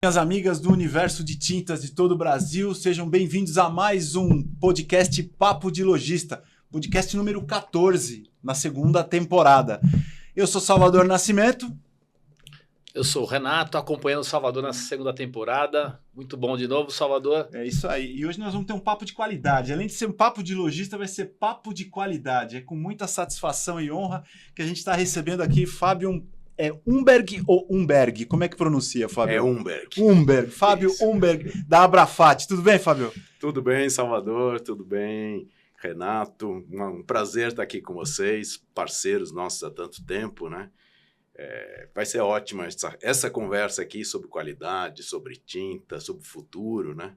Minhas amigas do universo de tintas de todo o Brasil, sejam bem-vindos a mais um podcast Papo de Lojista, podcast número 14, na segunda temporada. Eu sou Salvador Nascimento. Eu sou o Renato, acompanhando o Salvador nessa segunda temporada. Muito bom de novo, Salvador. É isso aí. E hoje nós vamos ter um papo de qualidade. Além de ser um papo de lojista, vai ser papo de qualidade. É com muita satisfação e honra que a gente está recebendo aqui Fábio... É Umberg ou Umberg? Como é que pronuncia, Fábio? É Umberg. Umberg. Fábio Isso. Umberg, da Abrafate. Tudo bem, Fábio? Tudo bem, Salvador? Tudo bem, Renato? Um prazer estar aqui com vocês, parceiros nossos há tanto tempo, né? Vai ser ótima essa conversa aqui sobre qualidade, sobre tinta, sobre futuro, né?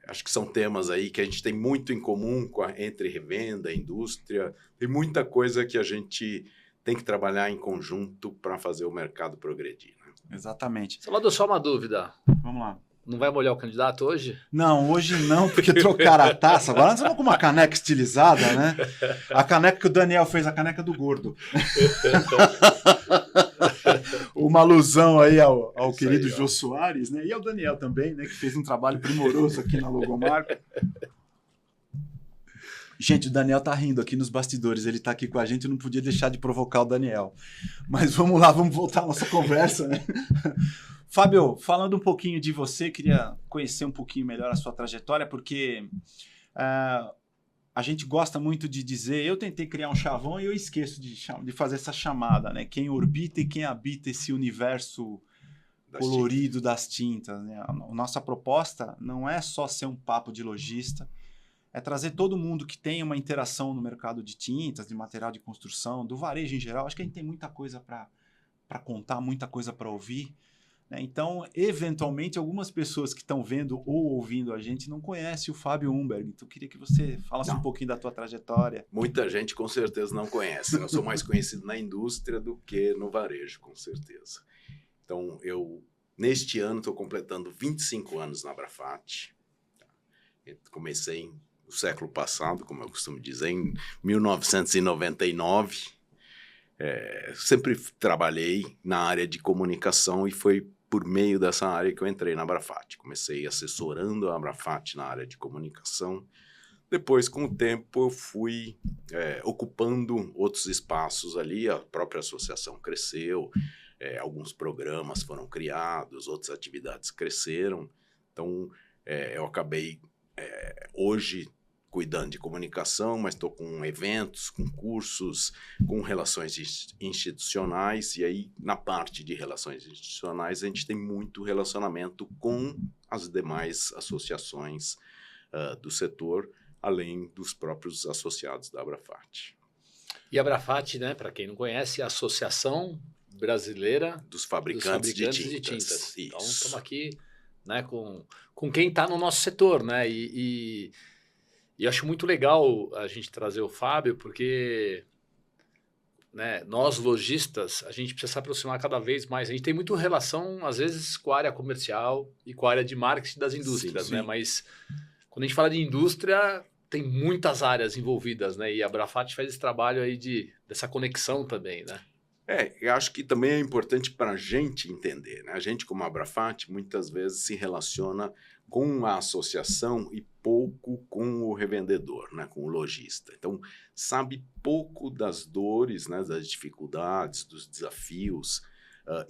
Acho que são temas aí que a gente tem muito em comum entre revenda, indústria. Tem muita coisa que a gente tem que trabalhar em conjunto para fazer o mercado progredir, né? Exatamente. Salvador, só uma dúvida. Vamos lá. Não vai molhar o candidato hoje? Não, hoje não, porque trocaram a taça. Agora nós vamos com uma caneca estilizada, né? A caneca que o Daniel fez, a caneca do gordo. Uma alusão aí ao querido Jô Soares, né? E ao Daniel também, né? Que fez um trabalho primoroso aqui na logomarca. Gente, o Daniel tá rindo aqui nos bastidores, ele tá aqui com a gente, eu não podia deixar de provocar o Daniel. Mas vamos lá, vamos voltar à nossa conversa, né? Fábio, falando um pouquinho de você, queria conhecer um pouquinho melhor a sua trajetória, porque a gente gosta muito de dizer, eu tentei criar um chavão e eu esqueço de fazer essa chamada, né? Quem orbita e quem habita esse universo colorido das tintas, né? A nossa proposta não é só ser um papo de lojista, é trazer todo mundo que tem uma interação no mercado de tintas, de material de construção, do varejo em geral. Acho que a gente tem muita coisa para contar, muita coisa para ouvir, né? Então, eventualmente, algumas pessoas que estão vendo ou ouvindo a gente não conhecem o Fábio Umberg. Então, eu queria que você falasse um pouquinho da tua trajetória. Muita gente, com certeza, não conhece. Eu sou mais conhecido na indústria do que no varejo, com certeza. Então, eu, neste ano, estou completando 25 anos na Abrafate. Comecei no século passado, como eu costumo dizer, em 1999. Sempre trabalhei na área de comunicação e foi por meio dessa área que eu entrei na Abrafate. Comecei assessorando a Abrafate na área de comunicação. Depois, com o tempo, eu fui ocupando outros espaços ali. A própria associação cresceu, alguns programas foram criados, outras atividades cresceram. Então, eu acabei hoje cuidando de comunicação, mas estou com eventos, com cursos, com relações institucionais, e aí na parte de relações institucionais a gente tem muito relacionamento com as demais associações do setor, além dos próprios associados da Abrafate. E a Abrafate, né, para quem não conhece, é a Associação Brasileira dos Fabricantes de Tintas. Isso. Então estamos aqui, né, com quem está no nosso setor, né, e eu acho muito legal a gente trazer o Fábio, porque, né, nós lojistas, a gente precisa se aproximar cada vez mais. A gente tem muito relação, às vezes, com a área comercial e com a área de marketing das indústrias, sim. Né? Mas quando a gente fala de indústria, tem muitas áreas envolvidas, né? E a Abrafate faz esse trabalho aí dessa conexão também, né? Eu acho que também é importante para a gente entender, né? A gente, como Abrafate, muitas vezes se relaciona com a associação e pouco com o revendedor, né? Com o lojista. Então, sabe pouco das dores, né? Das dificuldades, dos desafios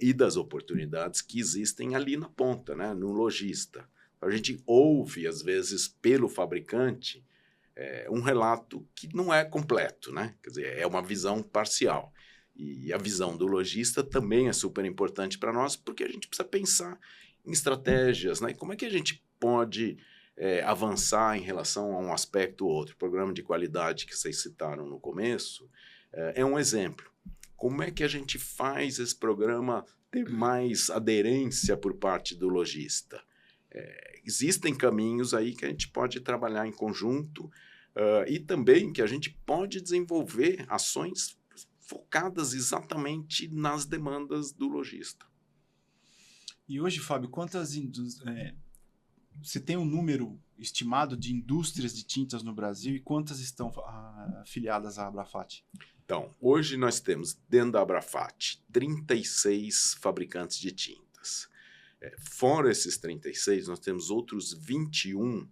e das oportunidades que existem ali na ponta, né? No lojista. A gente ouve, às vezes, pelo fabricante, um relato que não é completo, né? Quer dizer, é uma visão parcial. E a visão do lojista também é super importante para nós, porque a gente precisa pensar em estratégias, né? Como é que a gente pode avançar em relação a um aspecto ou outro? O programa de qualidade que vocês citaram no começo é um exemplo. Como é que a gente faz esse programa ter mais aderência por parte do lojista? Existem caminhos aí que a gente pode trabalhar em conjunto e também que a gente pode desenvolver ações focadas exatamente nas demandas do lojista. E hoje, Fábio, você tem um número estimado de indústrias de tintas no Brasil e quantas estão afiliadas à Abrafate? Então, hoje nós temos dentro da Abrafate 36 fabricantes de tintas. Fora esses 36, nós temos outros 21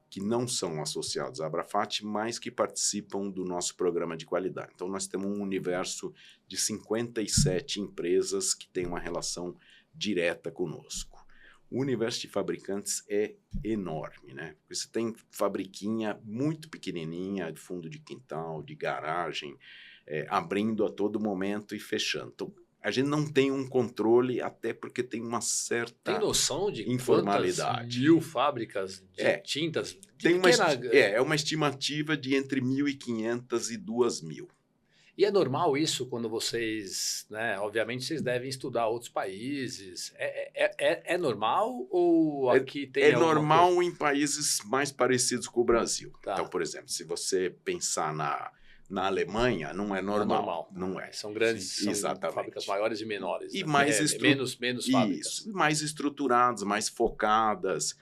que não são associados à Abrafat, mas que participam do nosso programa de qualidade. Então, nós temos um universo de 57 empresas que têm uma relação direta conosco. O universo de fabricantes é enorme, né? Você tem fabriquinha muito pequenininha, de fundo de quintal, de garagem, abrindo a todo momento e fechando. Então, a gente não tem um controle, até porque tem uma certa Tem noção de informalidade. quantas mil fábricas de tintas? Tem uma estimativa de entre 1.500 e 2.000. E é normal isso quando vocês, né? Obviamente vocês devem estudar outros países. É normal ou aqui tem É normal em países mais parecidos com o Brasil. Tá. Então, por exemplo, se você pensar na Alemanha, não é normal. Não é. São grandes, são fábricas maiores e menores. E né? mais menos fábricas. Isso, mais estruturadas, mais focadas,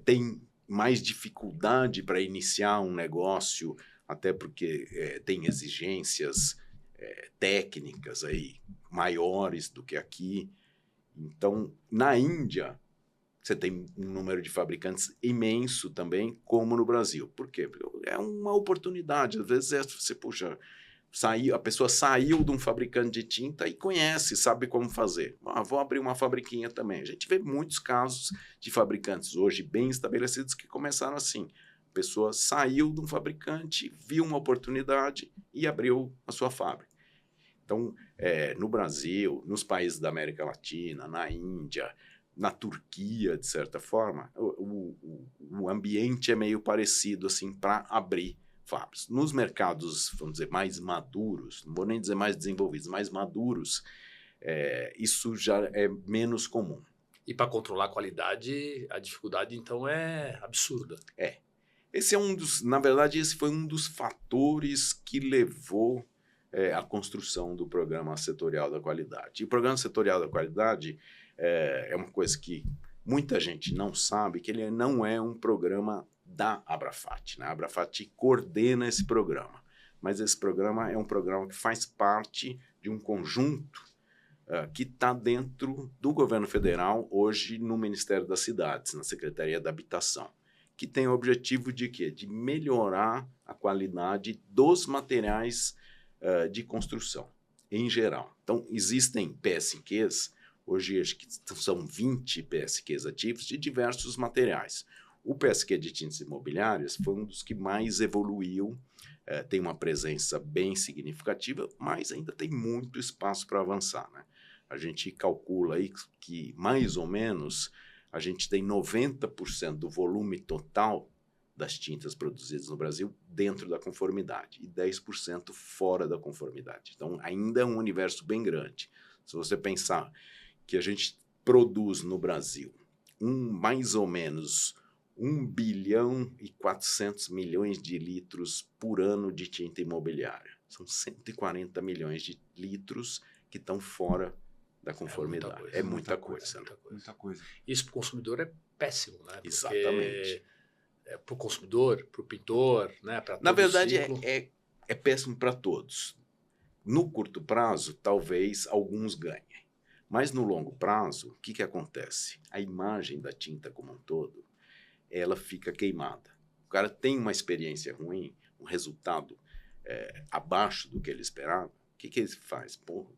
tem mais dificuldade para iniciar um negócio, até porque tem exigências técnicas aí maiores do que aqui. Então, na Índia, você tem um número de fabricantes imenso também, como no Brasil. Por quê? Porque é uma oportunidade. Às vezes você, puxa, a pessoa saiu de um fabricante de tinta e conhece, sabe como fazer. Vou abrir uma fabriquinha também. A gente vê muitos casos de fabricantes hoje bem estabelecidos que começaram assim. A pessoa saiu de um fabricante, viu uma oportunidade e abriu a sua fábrica. Então, no Brasil, nos países da América Latina, na Índia, na Turquia, de certa forma, o ambiente é meio parecido assim para abrir fábricas. Nos mercados, vamos dizer, mais maduros, não vou nem dizer mais desenvolvidos, mais maduros, isso já é menos comum. E para controlar a qualidade, a dificuldade então é absurda. Esse na verdade, esse foi um dos fatores que levou à construção do Programa Setorial da Qualidade. E o Programa Setorial da Qualidade é uma coisa que muita gente não sabe, que ele não é um programa da Abrafat, né? A Abrafat coordena esse programa, mas esse programa é um programa que faz parte de um conjunto que está dentro do governo federal, hoje no Ministério das Cidades, na Secretaria da Habitação, que tem o objetivo de quê? De melhorar a qualidade dos materiais de construção, em geral. Então, existem PSQs, hoje acho que são 20 PSQs ativos de diversos materiais. O PSQ de tintas imobiliárias foi um dos que mais evoluiu, tem uma presença bem significativa, mas ainda tem muito espaço para avançar, né? A gente calcula aí que, mais ou menos, a gente tem 90% do volume total das tintas produzidas no Brasil dentro da conformidade e 10% fora da conformidade. Então, ainda é um universo bem grande. Se você pensar que a gente produz no Brasil mais ou menos 1 bilhão e 400 milhões de litros por ano de tinta imobiliária. São 140 milhões de litros que estão fora da conformidade. É muita coisa. Muita coisa. Isso para o consumidor é péssimo, né? Porque exatamente. Para o consumidor, para o pintor, né? Na verdade, é péssimo para todos. No curto prazo, talvez alguns ganhem. Mas no longo prazo, o que acontece? A imagem da tinta como um todo, ela fica queimada. O cara tem uma experiência ruim, um resultado abaixo do que ele esperava. O que ele faz? Porra,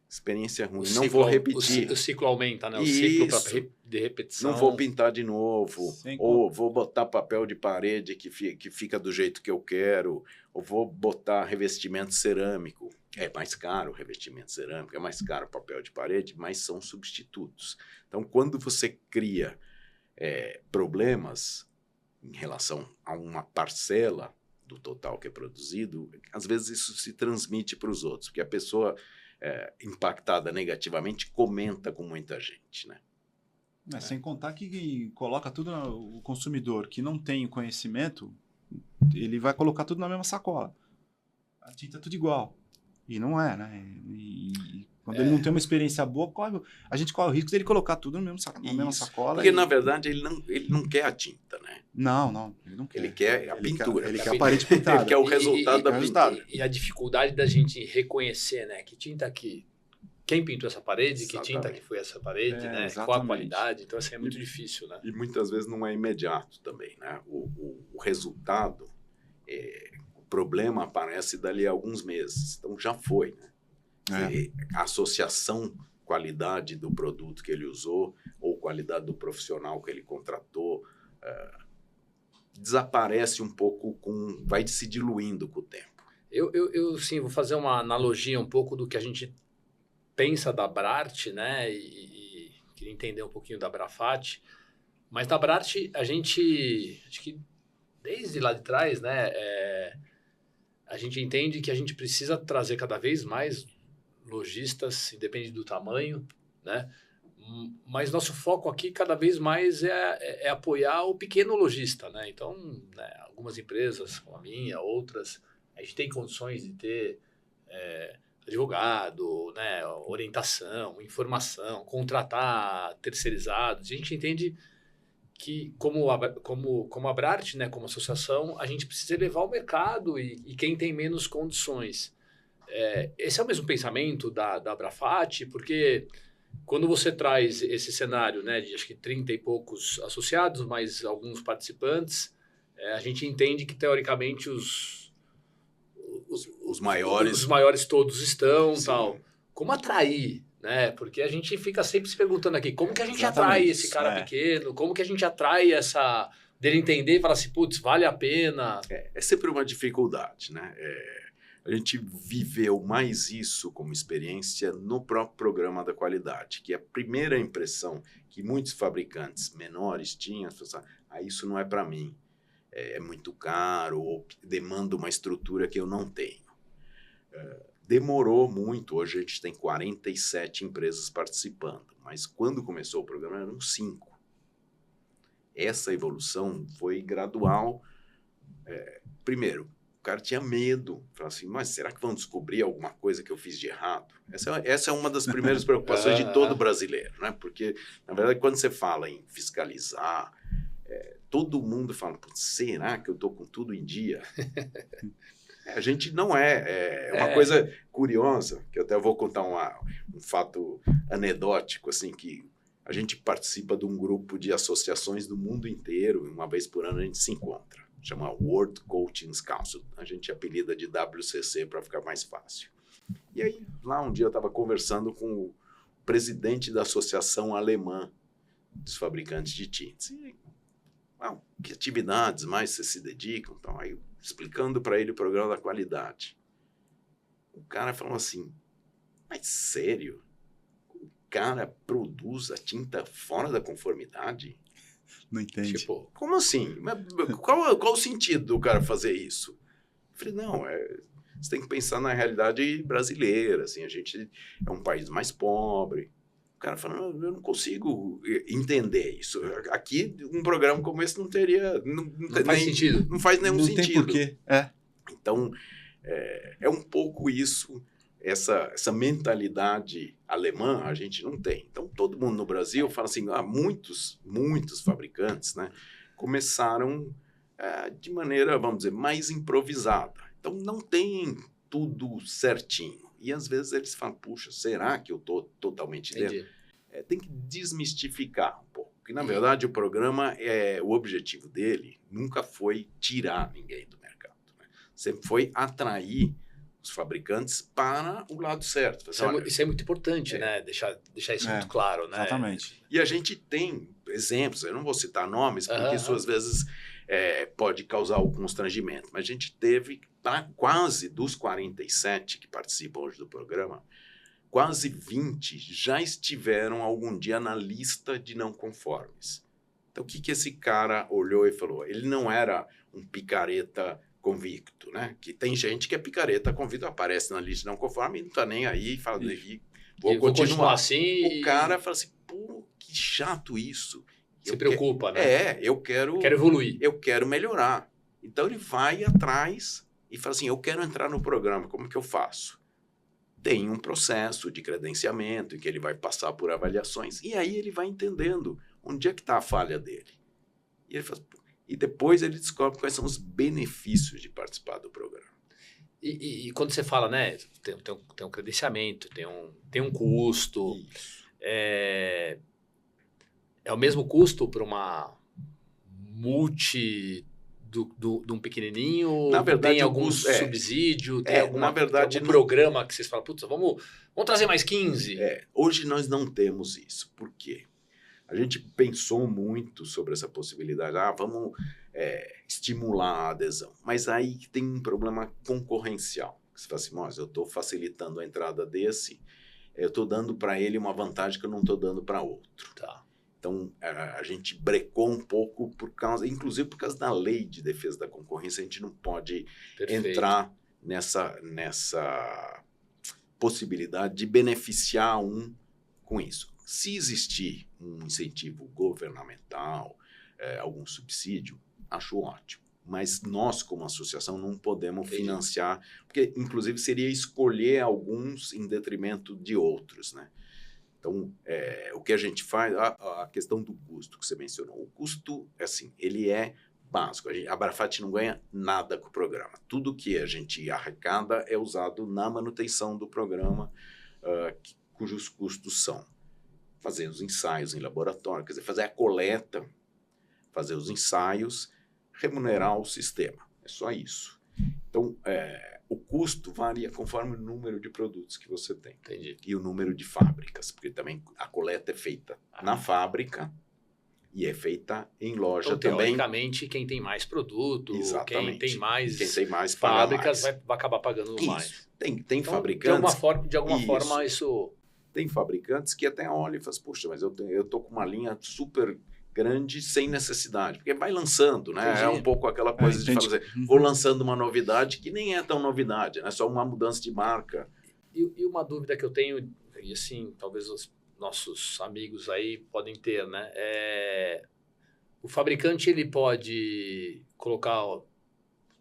experiência ruim, não vou repetir. O ciclo aumenta, né? O ciclo de repetição. Não vou pintar de novo, ou vou botar papel de parede que fica do jeito que eu quero, ou vou botar revestimento cerâmico. É mais caro o revestimento cerâmico, é mais caro o papel de parede, mas são substitutos. Então, quando você cria problemas em relação a uma parcela do total que é produzido, às vezes isso se transmite para os outros, porque a pessoa impactada negativamente comenta com muita gente, né? Sem contar que coloca tudo o consumidor que não tem o conhecimento, ele vai colocar tudo na mesma sacola. A tinta é tudo igual. E não é, né? E quando ele não tem uma experiência boa, a gente corre o risco dele colocar tudo na mesma sacola. Porque, na verdade, ele não quer a tinta, né? Não, ele não quer. Ele quer a pintura. Ele quer a parede pintada. Ele quer o resultado da pintura. E a dificuldade da gente reconhecer, né? Que tinta que quem pintou essa parede, Exatamente. que tinta que foi essa parede, né? Exatamente. Qual a qualidade. Então, assim, é muito difícil, né? E muitas vezes não é imediato também, né? O resultado, o problema aparece dali a alguns meses. Então, já foi, né? A associação qualidade do produto que ele usou ou qualidade do profissional que ele contratou desaparece um pouco, vai se diluindo com o tempo. Eu sim, vou fazer uma analogia um pouco do que a gente pensa da Abrart, né? E queria entender um pouquinho da Abrafat. Mas da Abrart, a gente, acho que desde lá de trás, né? A gente entende que a gente precisa trazer cada vez mais lojistas, independe do tamanho, né? Mas nosso foco aqui cada vez mais é apoiar o pequeno lojista, né? Então, né, algumas empresas como a minha, outras, a gente tem condições de ter advogado, né, orientação, informação, contratar terceirizados. A gente entende que como a Abrart, né, como associação, a gente precisa elevar o mercado e quem tem menos condições. Esse é o mesmo pensamento da Abrafat, porque quando você traz esse cenário, né, de acho que 30 e poucos associados, mais alguns participantes, a gente entende que, teoricamente, os maiores todos estão, Sim. tal. Como atrair, né? Porque a gente fica sempre se perguntando aqui, como que a gente Exatamente, atrai esse cara pequeno? Como que a gente atrai dele entender e falar assim, putz, vale a pena? É sempre uma dificuldade, né? A gente viveu mais isso como experiência no próprio programa da qualidade, que a primeira impressão que muitos fabricantes menores tinham, isso não é para mim, é muito caro, ou demanda uma estrutura que eu não tenho. Demorou muito, hoje a gente tem 47 empresas participando, mas quando começou o programa eram 5. Essa evolução foi gradual. Primeiro, o cara tinha medo, falava assim, mas será que vão descobrir alguma coisa que eu fiz de errado? Essa é uma das primeiras preocupações de todo brasileiro, né? Porque, na verdade, quando você fala em fiscalizar, todo mundo fala, será que eu estou com tudo em dia? A gente não é uma coisa curiosa, que eu até vou contar um fato anedótico, assim, que a gente participa de um grupo de associações do mundo inteiro, uma vez por ano a gente se encontra. Chama World Coaching Council. A gente apelida de WCC para ficar mais fácil. E aí, lá um dia eu estava conversando com o presidente da Associação Alemã dos Fabricantes de Tintas. E, que atividades mais vocês se dedicam? Então, aí, explicando para ele o programa da qualidade. O cara falou assim, mas sério? O cara produz a tinta fora da conformidade? Não entende. Tipo, como assim? Qual o sentido do cara fazer isso? Eu falei, não, você tem que pensar na realidade brasileira, assim, a gente é um país mais pobre. O cara falou, eu não consigo entender isso. Aqui, um programa como esse não teria... Não faz sentido. Não faz nenhum sentido. Não tem porquê. Então, é um pouco isso, essa mentalidade alemã a gente não tem. Então, todo mundo no Brasil fala assim, muitos fabricantes, né, começaram de maneira, vamos dizer, mais improvisada. Então, não tem tudo certinho. E, às vezes, eles falam, puxa, será que eu estou totalmente dentro? Tem que desmistificar um pouco. Porque, na verdade, o programa, o objetivo dele nunca foi tirar ninguém do mercado. Né? Sempre foi atrair os fabricantes para o lado certo. Isso é muito importante, né? Deixar isso muito claro, né? Exatamente. E a gente tem exemplos, eu não vou citar nomes, porque isso às vezes pode causar algum constrangimento, mas a gente teve, quase dos 47 que participam hoje do programa, quase 20 já estiveram algum dia na lista de não conformes. Então, o que esse cara olhou e falou? Ele não era um picareta convicto, né? Que tem gente que é picareta convicto, aparece na lista não conforme e não tá nem aí, fala, vou continuar assim. O cara fala assim, pô, que chato isso. Se preocupa, né? Eu quero evoluir. Eu quero melhorar. Então ele vai atrás e fala assim, eu quero entrar no programa, como que eu faço? Tem um processo de credenciamento em que ele vai passar por avaliações e aí ele vai entendendo onde é que está a falha dele. E ele fala, e depois ele descobre quais são os benefícios de participar do programa. E quando você fala, né, tem um credenciamento, tem um custo, Isso. é o mesmo custo para uma multi de um pequenininho? Na verdade, tem o algum custo subsídio? Tem na verdade, tem algum programa que vocês falam, putz, vamos trazer mais 15? Hoje nós não temos isso. Por quê? A gente pensou muito sobre essa possibilidade. Vamos estimular a adesão. Mas aí tem um problema concorrencial. Você fala assim, mas eu estou facilitando a entrada desse, eu estou dando para ele uma vantagem que eu não estou dando para outro. Tá. Então, a gente brecou um pouco inclusive por causa da lei de defesa da concorrência, a gente não pode entrar nessa possibilidade de beneficiar um com isso. Se existir um incentivo governamental, algum subsídio, acho ótimo. Mas nós, como associação, não podemos financiar, porque, inclusive, seria escolher alguns em detrimento de outros, né? Então, o que a gente faz, a questão do custo que você mencionou, o custo, assim, ele é básico. A Abrafat não ganha nada com o programa. Tudo que a gente arrecada é usado na manutenção do programa, cujos custos são fazer os ensaios em laboratório, quer dizer, fazer a coleta, fazer os ensaios, remunerar o sistema. É só isso. Então, o custo varia conforme o número de produtos que você tem. Entendi. E o número de fábricas, porque também a coleta é feita na fábrica e é feita em loja então, também. Teoricamente, quem tem mais produto, Exatamente. quem tem mais fábricas vai acabar pagando isso. mais. Tem Então, fabricantes... De alguma forma, isso... Tem fabricantes que até olham e falam, puxa, mas eu tô com uma linha super grande sem necessidade, porque vai lançando, né? Entendi. É um pouco aquela coisa de fazer, vou lançando uma novidade que nem é tão novidade, né? Só uma mudança de marca. E uma dúvida que eu tenho, e assim, talvez os nossos amigos aí podem ter, né? O fabricante, ele pode colocar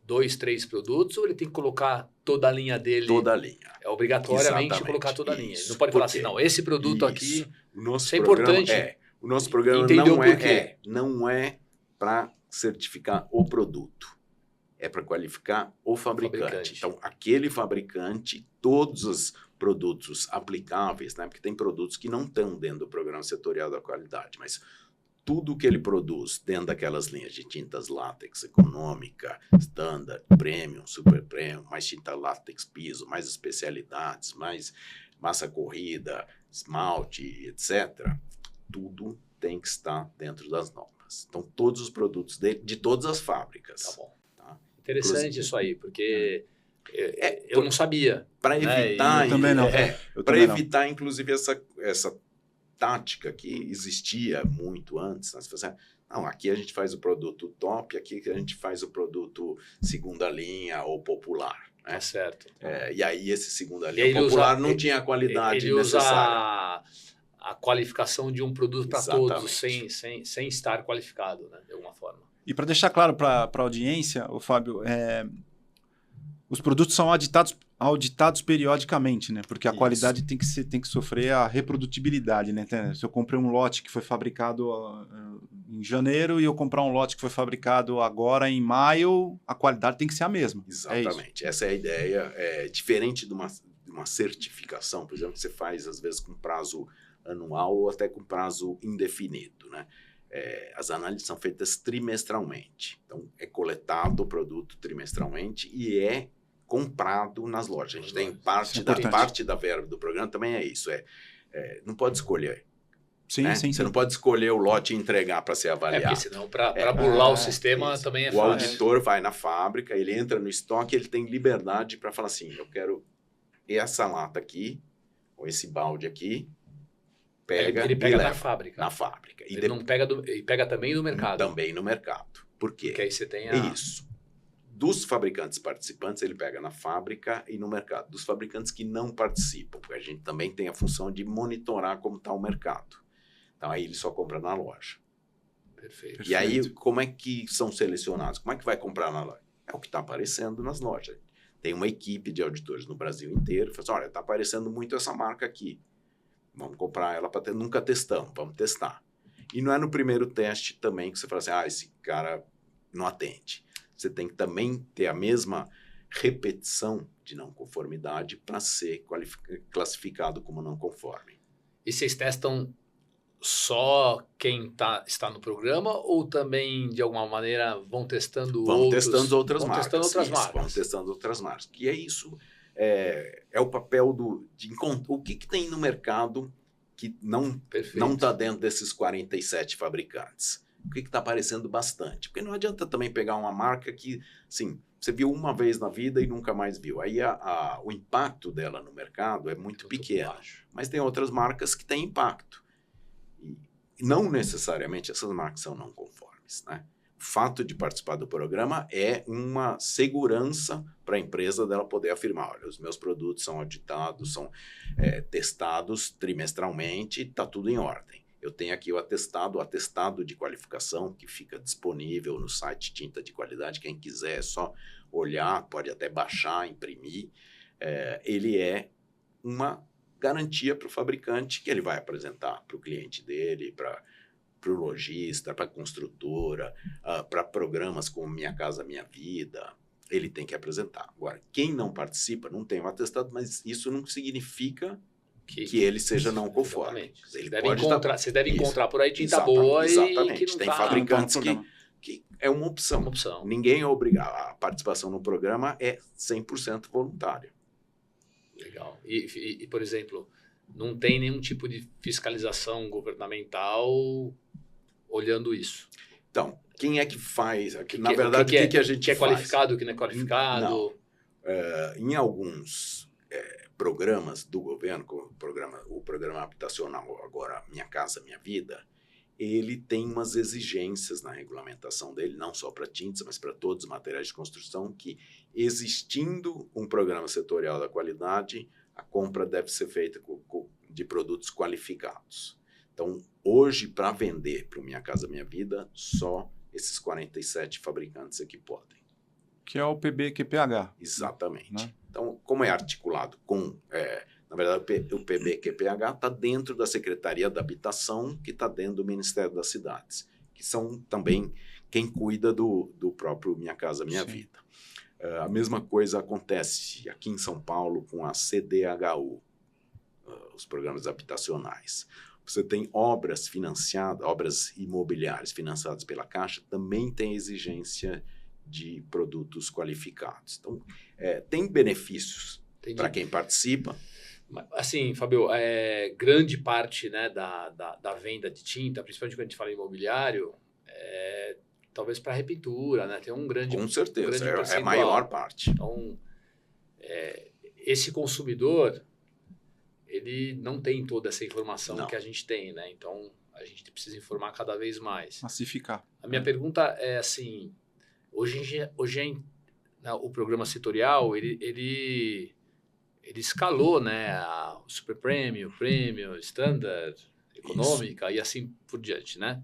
2, 3 produtos ou ele tem que colocar toda a linha dele? Toda a linha. É obrigatoriamente Exatamente. colocar toda a linha. Isso. Ele não pode falar assim, não, esse produto aqui... Isso é importante. O nosso programa não é para certificar o produto. É para qualificar o fabricante. Então, aquele fabricante, todos os produtos aplicáveis, né? Porque tem produtos que não estão dentro do programa setorial da qualidade, mas tudo que ele produz dentro daquelas linhas de tintas látex econômica, standard, premium, super premium, mais tinta látex piso, mais especialidades, mais massa corrida, esmalte, etc., tudo tem que estar dentro das normas. Então, todos os produtos de todas as fábricas. Tá bom. Tá? Interessante isso aí, porque eu não sabia. Para evitar... Eu também não. Para evitar, inclusive, essa tática que existia muito antes. Né? Você fala assim, não, aqui a gente faz o produto top, aqui a gente faz o produto segunda linha ou popular. Né? É certo. E aí esse segunda linha popular não tinha a qualidade necessária. Usa a qualificação de um produto para todos, sem estar qualificado, né, de alguma forma. E para deixar claro para a audiência, o Fábio, os produtos são auditados periodicamente, né? Porque a qualidade tem que sofrer a reprodutibilidade, né? Se eu comprei um lote que foi fabricado em janeiro e eu comprar um lote que foi fabricado agora em maio, a qualidade tem que ser a mesma. Exatamente. Essa é a ideia. Diferente de uma certificação, por exemplo, que você faz às vezes com prazo anual ou até com prazo indefinido, né? As análises são feitas trimestralmente. Então, é coletado o produto trimestralmente e é comprado nas lojas. A gente tem parte da verba do programa também é isso. Não pode escolher. Sim, né? sim. Você não pode escolher o lote e entregar para ser avaliado. Porque senão, para burlar o sistema isso. também é fácil. O auditor vai na fábrica, ele entra no estoque, ele tem liberdade para falar assim, eu quero essa lata aqui, ou esse balde aqui, ele pega leva na fábrica. Na fábrica. Ele não pega ele pega também no mercado. Também no mercado. Por quê? Porque aí você tem Isso. Dos fabricantes participantes, ele pega na fábrica e no mercado. Dos fabricantes que não participam, porque a gente também tem a função de monitorar como está o mercado. Então, aí ele só compra na loja. Perfeito. E aí, como é que são selecionados? Como é que vai comprar na loja? É o que está aparecendo nas lojas. Tem uma equipe de auditores no Brasil inteiro. Fala assim, olha, está aparecendo muito essa marca aqui. Vamos comprar ela para ter. Nunca testamos, vamos testar. E não é no primeiro teste também que você fala assim, esse cara não atende. Você tem que também ter a mesma repetição de não conformidade para ser classificado como não conforme. E vocês testam só quem está no programa ou também, de alguma maneira, vão testando testando outras vão marcas. Testando outras isso, marcas. Vão testando outras marcas. Que é isso, é o papel de encontrar o que tem no mercado que não está dentro desses 47 fabricantes. O que está aparecendo bastante? Porque não adianta também pegar uma marca que, assim, você viu uma vez na vida e nunca mais viu. Aí o impacto dela no mercado é muito pequeno. Baixo. Mas tem outras marcas que têm impacto. E não necessariamente essas marcas são não conformes, né? O fato de participar do programa é uma segurança para a empresa dela poder afirmar, olha, os meus produtos são auditados, são testados trimestralmente, está tudo em ordem. Eu tenho aqui o atestado de qualificação, que fica disponível no site Tinta de Qualidade. Quem quiser é só olhar, pode até baixar, imprimir. Ele é uma garantia para o fabricante que ele vai apresentar para o cliente dele, para o lojista, para a construtora, para programas como Minha Casa Minha Vida. Ele tem que apresentar. Agora, quem não participa não tem um atestado, mas isso não significa que ele seja não conforme. Vocês devem encontrar por aí tinta boa exatamente. E que não tem tá, fabricantes que é uma opção. Ninguém é obrigado. A participação no programa é 100% voluntária. Legal. E, por exemplo, não tem nenhum tipo de fiscalização governamental olhando isso? Então, quem é que faz? Na verdade, o que a gente faz? O que é qualificado, faz? o que não é qualificado? Não. Em alguns programas do governo, como o programa habitacional, agora Minha Casa Minha Vida, ele tem umas exigências na regulamentação dele, não só para tintas, mas para todos os materiais de construção, que existindo um programa setorial da qualidade, a compra deve ser feita de produtos qualificados. Então, hoje, para vender para o Minha Casa Minha Vida, só esses 47 fabricantes aqui podem. Que é o PBQPH. Exatamente. Né? Então, como é articulado com... na verdade, o PBQPH está dentro da Secretaria da Habitação, que está dentro do Ministério das Cidades, que são também quem cuida do próprio Minha Casa Minha Sim. Vida. A mesma coisa acontece aqui em São Paulo com a CDHU, os programas habitacionais. Você tem obras financiadas, obras imobiliárias financiadas pela Caixa, também tem exigência de produtos qualificados. Então, tem benefícios para quem participa. Assim, Fábio, grande parte, né, da venda de tinta, principalmente quando a gente fala em imobiliário, talvez para repintura, né? Tem um grande... Com certeza, grande é a maior parte. Então, esse consumidor, ele não tem toda essa informação que a gente tem, né? Então, a gente precisa informar cada vez mais. Massificar. A minha pergunta é assim, hoje o programa setorial, ele escalou, né, o Super Premium, Premium, Standard, Econômica e assim por diante, né?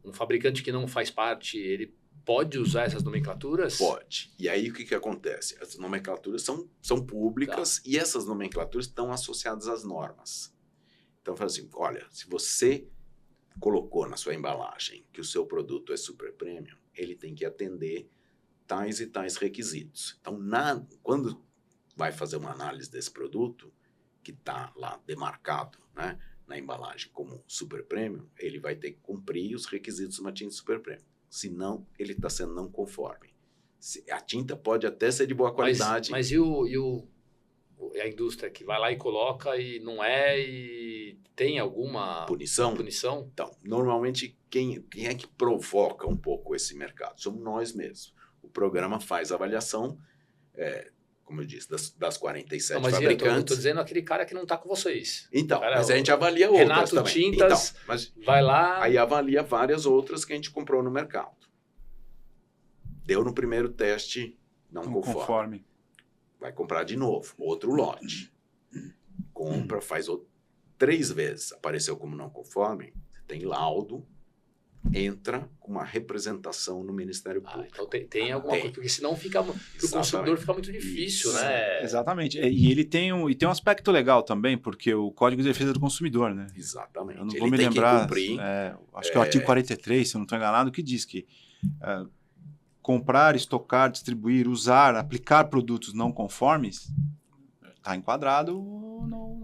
Um fabricante que não faz parte, ele pode usar essas nomenclaturas? Pode. E aí o que acontece? As nomenclaturas são públicas e essas nomenclaturas estão associadas às normas. Então, fala assim, olha, se você colocou na sua embalagem que o seu produto é Super Premium, ele tem que atender tais e tais requisitos. Então, quando vai fazer uma análise desse produto, que está lá demarcado, né, na embalagem como Super Premium, ele vai ter que cumprir os requisitos de uma tinta Super Premium. Senão, ele está sendo não conforme. A tinta pode até ser de boa qualidade. Mas e a indústria que vai lá e coloca e não e tem alguma punição? Então, normalmente, quem é que provoca um pouco esse mercado? Somos nós mesmos. O programa faz avaliação, como eu disse, das 47 fabricantes. Eu estou dizendo aquele cara que não está com vocês. Então, mas a gente avalia outras Renato também. Tintas, então, mas vai lá... Aí avalia várias outras que a gente comprou no mercado. Deu no primeiro teste, não conforme. Vai comprar de novo, outro lote. Compra, faz 3 vezes. Apareceu como não conforme, tem laudo, entra com uma representação no Ministério Público. Então tem alguma coisa, porque senão para o consumidor fica muito difícil, né? Exatamente. E ele tem um aspecto legal também, porque o Código de Defesa do Consumidor, né? Exatamente. Eu não vou me lembrar, acho que é o artigo 43, se eu não estou enganado, que diz que comprar, estocar, distribuir, usar, aplicar produtos não conformes, está enquadrado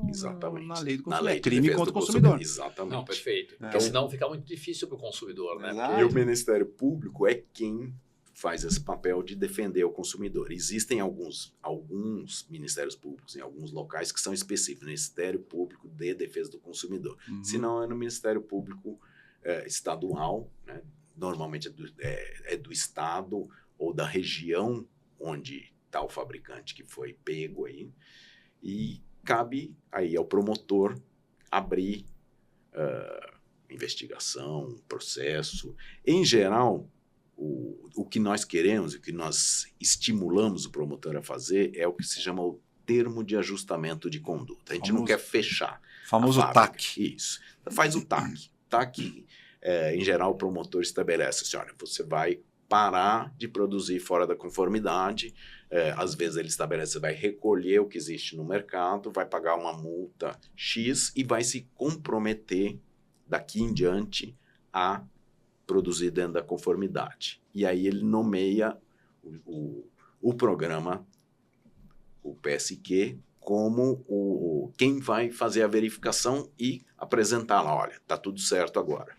Exatamente. na lei do Na consumidor. lei É de crime defesa contra o do consumidor. Exatamente. Não, perfeito. É. Porque senão fica muito difícil para o consumidor, né? Exato. E o Ministério Público é quem faz esse papel de defender o consumidor. Existem alguns ministérios públicos em alguns locais que são específicos, Ministério Público de Defesa do Consumidor. Uhum. Se não é no Ministério Público estadual, né? Normalmente é do estado ou da região onde está o fabricante que foi pego aí, e cabe aí ao promotor abrir investigação, processo. Em geral, o que nós queremos, o que nós estimulamos o promotor a fazer é o que se chama o termo de ajustamento de conduta. A gente não quer fechar. Famoso a fábrica. TAC. Isso. Então faz o TAC. TAC, em geral, o promotor estabelece assim, olha, você vai parar de produzir fora da conformidade. Às vezes ele estabelece, você vai recolher o que existe no mercado, vai pagar uma multa X e vai se comprometer daqui em diante a produzir dentro da conformidade. E aí ele nomeia o programa, o PSQ, como quem vai fazer a verificação e apresentar lá, olha, está tudo certo agora.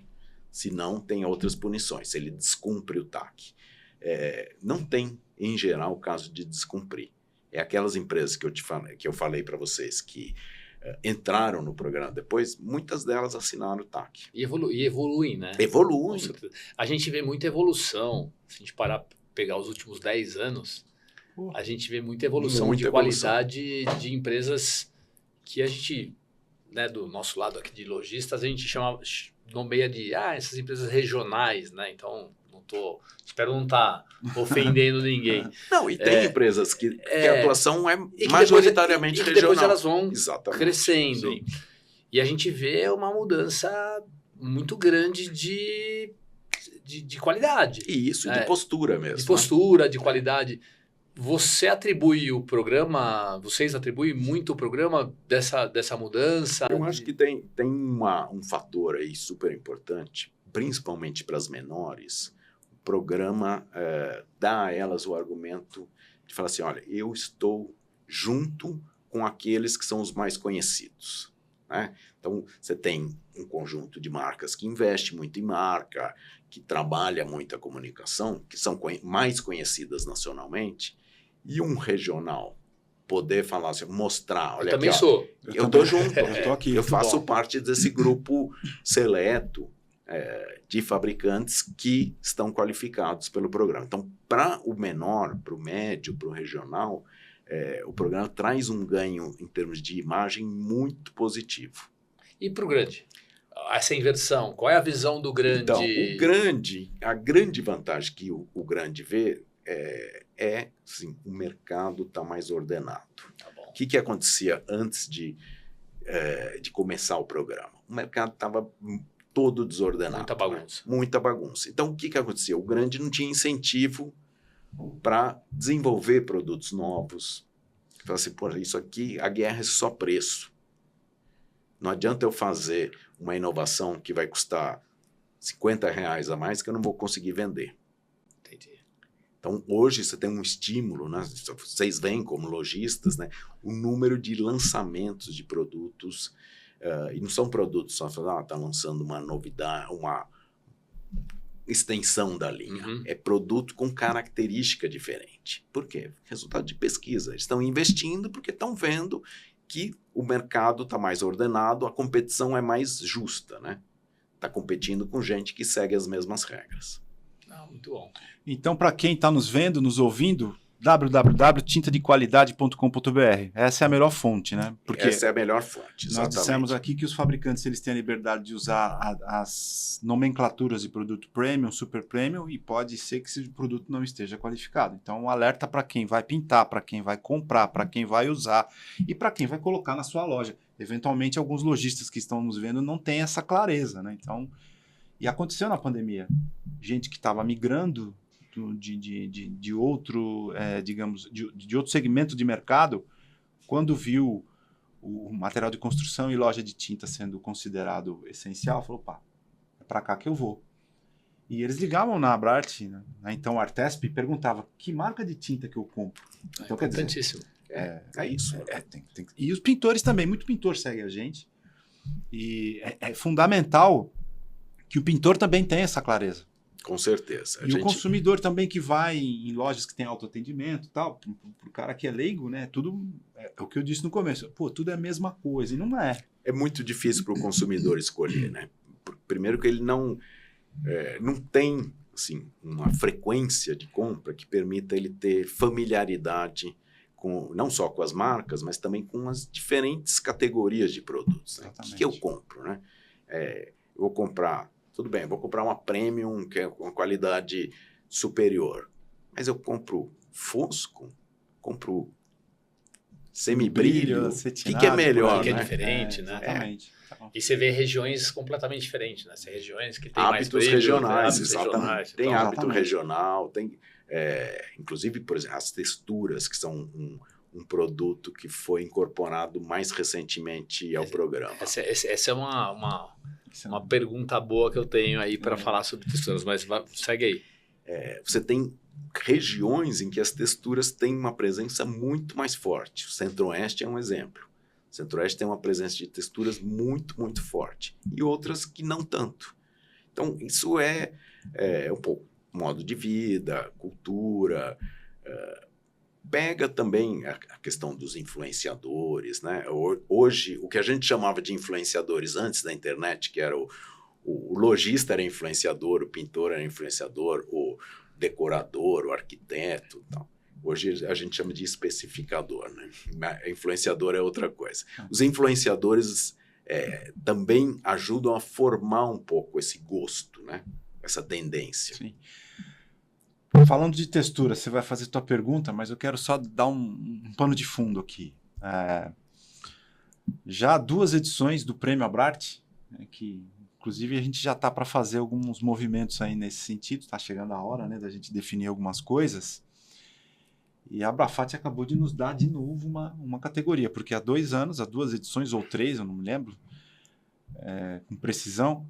Se não, tem outras punições, se ele descumpre o TAC. Não tem, em geral, o caso de descumprir. É aquelas empresas que eu falei para vocês que entraram no programa depois, muitas delas assinaram o TAC. E evoluem, né? Evoluem. A gente vê muita evolução. Se a gente parar pegar os últimos 10 anos, a gente vê muita evolução de qualidade de empresas que a gente, né, do nosso lado aqui de lojistas, a gente nomeia de essas empresas regionais, né? Então, espero não estar ofendendo ninguém. Não, e tem empresas que a atuação é majoritariamente regional. Depois elas vão crescendo. Sim. E a gente vê uma mudança muito grande de qualidade. E isso, de postura mesmo. De postura, de qualidade. Vocês atribuem muito o programa dessa mudança? Eu acho que tem um fator aí super importante, principalmente para as menores. O programa dá a elas o argumento de falar assim, olha, eu estou junto com aqueles que são os mais conhecidos. Né? Então, você tem um conjunto de marcas que investe muito em marca, que trabalha muito a comunicação, que são mais conhecidas nacionalmente, e um regional poder falar assim, mostrar, olha, eu também aqui, sou. Eu estou junto, eu tô aqui, eu faço parte desse grupo seleto de fabricantes que estão qualificados pelo programa. Então, para o menor, para o médio, para o regional, o programa traz um ganho em termos de imagem muito positivo. E para o grande? Essa inversão, qual é a visão do grande? Então, a grande vantagem que o grande vê sim, o mercado está mais ordenado. Tá bom. O que acontecia antes de começar o programa? O mercado estava todo desordenado. Muita bagunça. Né? Muita bagunça. Então, o que acontecia? O grande não tinha incentivo para desenvolver produtos novos. Fala assim, pô, isso aqui, a guerra é só preço. Não adianta eu fazer uma inovação que vai custar R$50 a mais que eu não vou conseguir vender. Entendi. Então, hoje você tem um estímulo, né? Vocês veem como lojistas, né? O número de lançamentos de produtos, e não são produtos só, está lançando uma novidade, uma extensão da linha. Uhum. É produto com característica diferente. Por quê? Resultado de pesquisa. Eles estão investindo porque estão vendo que o mercado está mais ordenado, a competição é mais justa, né? Está competindo com gente que segue as mesmas regras. Muito bom. Então, para quem está nos vendo, nos ouvindo, www.tintadequalidade.com.br. Essa é a melhor fonte, né? Porque essa é a melhor fonte, exatamente. Nós dissemos aqui que os fabricantes eles têm a liberdade de usar as nomenclaturas de produto premium, super premium, e pode ser que esse produto não esteja qualificado. Então, um alerta para quem vai pintar, para quem vai comprar, para quem vai usar e para quem vai colocar na sua loja. Eventualmente, alguns lojistas que estão nos vendo não têm essa clareza, né? Então, e aconteceu na pandemia. Gente que estava migrando de outro, digamos, de outro segmento de mercado, quando viu o material de construção e loja de tinta sendo considerado essencial, falou, pá, é para cá que eu vou. E eles ligavam na Abrart, né? Então Artesp, e perguntavam que marca de tinta que eu compro. Então, quer dizer, Importantíssimo. É isso. e os pintores também, muito pintor segue a gente. E é fundamental que o pintor também tenha essa clareza. Com certeza. E o consumidor também que vai em lojas que tem autoatendimento e tal, pro cara que é leigo, né? Tudo é o que eu disse no começo. Pô, tudo é a mesma coisa, e não é. É muito difícil para o consumidor escolher, né? Primeiro que ele não tem assim, uma frequência de compra que permita ele ter familiaridade não só com as marcas, mas também com as diferentes categorias de produtos. Né? O que eu compro? Né? Eu vou comprar, tudo bem, eu vou comprar uma Premium, que é uma qualidade superior, mas eu compro fosco, compro semibrilho, o que é melhor? O que é né? diferente, né? Exatamente. E você vê regiões completamente diferentes, né? Você regiões que tem hábitos mais brilho, regionais, hábitos exatamente. regionais, Tem então, hábito regional, tem inclusive, por exemplo, as texturas, que são um produto que foi incorporado mais recentemente ao programa. Essa é uma pergunta boa que eu tenho aí para falar sobre texturas, mas segue aí. Você tem regiões em que as texturas têm uma presença muito mais forte. O Centro-Oeste é um exemplo. O Centro-Oeste tem uma presença de texturas muito, muito forte. E outras que não tanto. Então, isso é um pouco modo de vida, cultura. Pega também a questão dos influenciadores, né? Hoje, o que a gente chamava de influenciadores antes da internet, que era o lojista era influenciador, o pintor era influenciador, o decorador, o arquiteto, tal. Hoje a gente chama de especificador, né? Influenciador é outra coisa. Os influenciadores também ajudam a formar um pouco esse gosto, né? Essa tendência. Sim. Falando de textura, você vai fazer tua pergunta, mas eu quero só dar um pano de fundo aqui. Já há 2 edições do Prêmio Abrart, né, que inclusive a gente já está para fazer alguns movimentos aí nesse sentido, está chegando a hora, né, da gente definir algumas coisas. E a Abrafat acabou de nos dar de novo uma categoria, porque há 2 anos, há 2 edições ou 3, eu não me lembro, com precisão,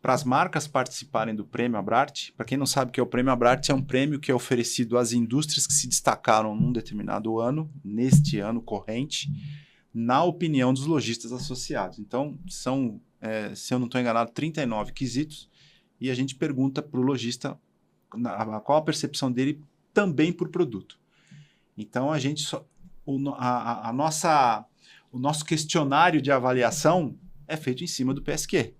para as marcas participarem do Prêmio Abrart. Para quem não sabe o que é o Prêmio Abrart, é um prêmio que é oferecido às indústrias que se destacaram num determinado ano, neste ano corrente, na opinião dos lojistas associados. Então, são, se eu não estou enganado, 39 quesitos, e a gente pergunta para o lojista qual a percepção dele também por produto. Então, a gente o nosso questionário de avaliação é feito em cima do PSQ.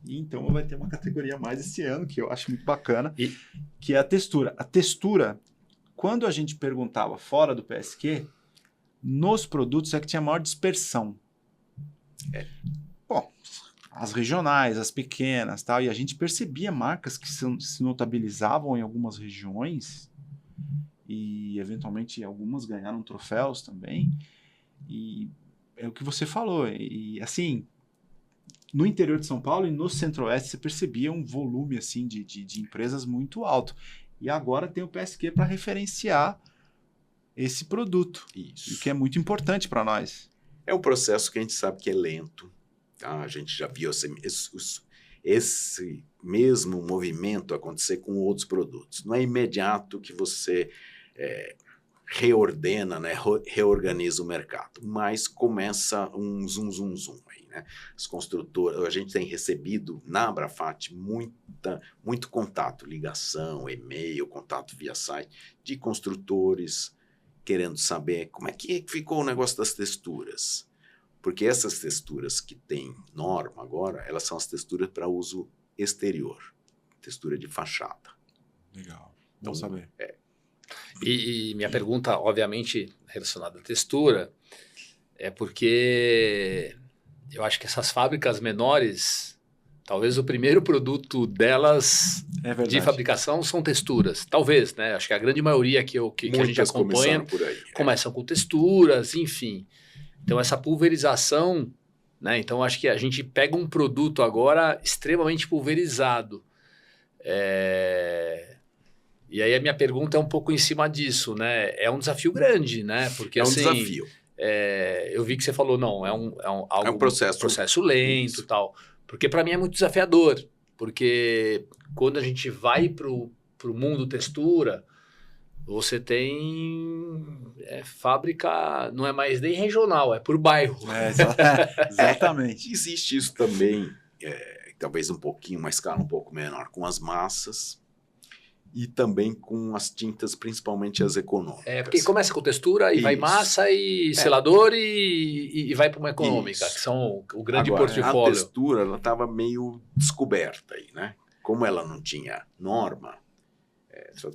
E então vai ter uma categoria a mais esse ano, que eu acho muito bacana, que é a textura. A textura, quando a gente perguntava fora do PSQ, nos produtos é que tinha maior dispersão. Bom, as regionais, as pequenas, tal, e a gente percebia marcas que se notabilizavam em algumas regiões e, eventualmente, algumas ganharam troféus também. E é o que você falou. E assim, no interior de São Paulo e no Centro-Oeste você percebia um volume assim, de empresas muito alto. E agora tem o PSQ para referenciar esse produto. Isso. E que é muito importante para nós. É um processo que a gente sabe que é lento. Tá? A gente já viu esse mesmo movimento acontecer com outros produtos. Não é imediato que você reordena, né? Reorganiza o mercado, mas começa um zoom aí, né? As construtoras, a gente tem recebido na Abrafat muito contato, ligação, e-mail, contato via site de construtores querendo saber como é que ficou o negócio das texturas. Porque essas texturas que tem norma agora, elas são as texturas para uso exterior, textura de fachada. Legal, bom saber. E minha pergunta, obviamente, relacionada à textura, é porque eu acho que essas fábricas menores, talvez o primeiro produto delas de fabricação são texturas. Talvez, né? Acho que a grande maioria que a gente acompanha começam com texturas, enfim. Então, essa pulverização, né? Então, acho que a gente pega um produto agora extremamente pulverizado. E aí a minha pergunta é um pouco em cima disso, né? É um desafio grande, né? Porque, assim, desafio. Eu vi que você falou, não, é um processo lento e tal. Porque para mim é muito desafiador, Porque quando a gente vai pro mundo textura, você tem fábrica, não é mais nem regional, é por bairro. Exatamente. Existe isso também, talvez um pouquinho, uma escala um pouco menor, com as massas e também com as tintas, principalmente as econômicas. Porque começa com textura e vai massa e selador e vai para uma econômica, que são o grande portfólio. A textura, ela estava meio descoberta aí, né? Como ela não tinha norma,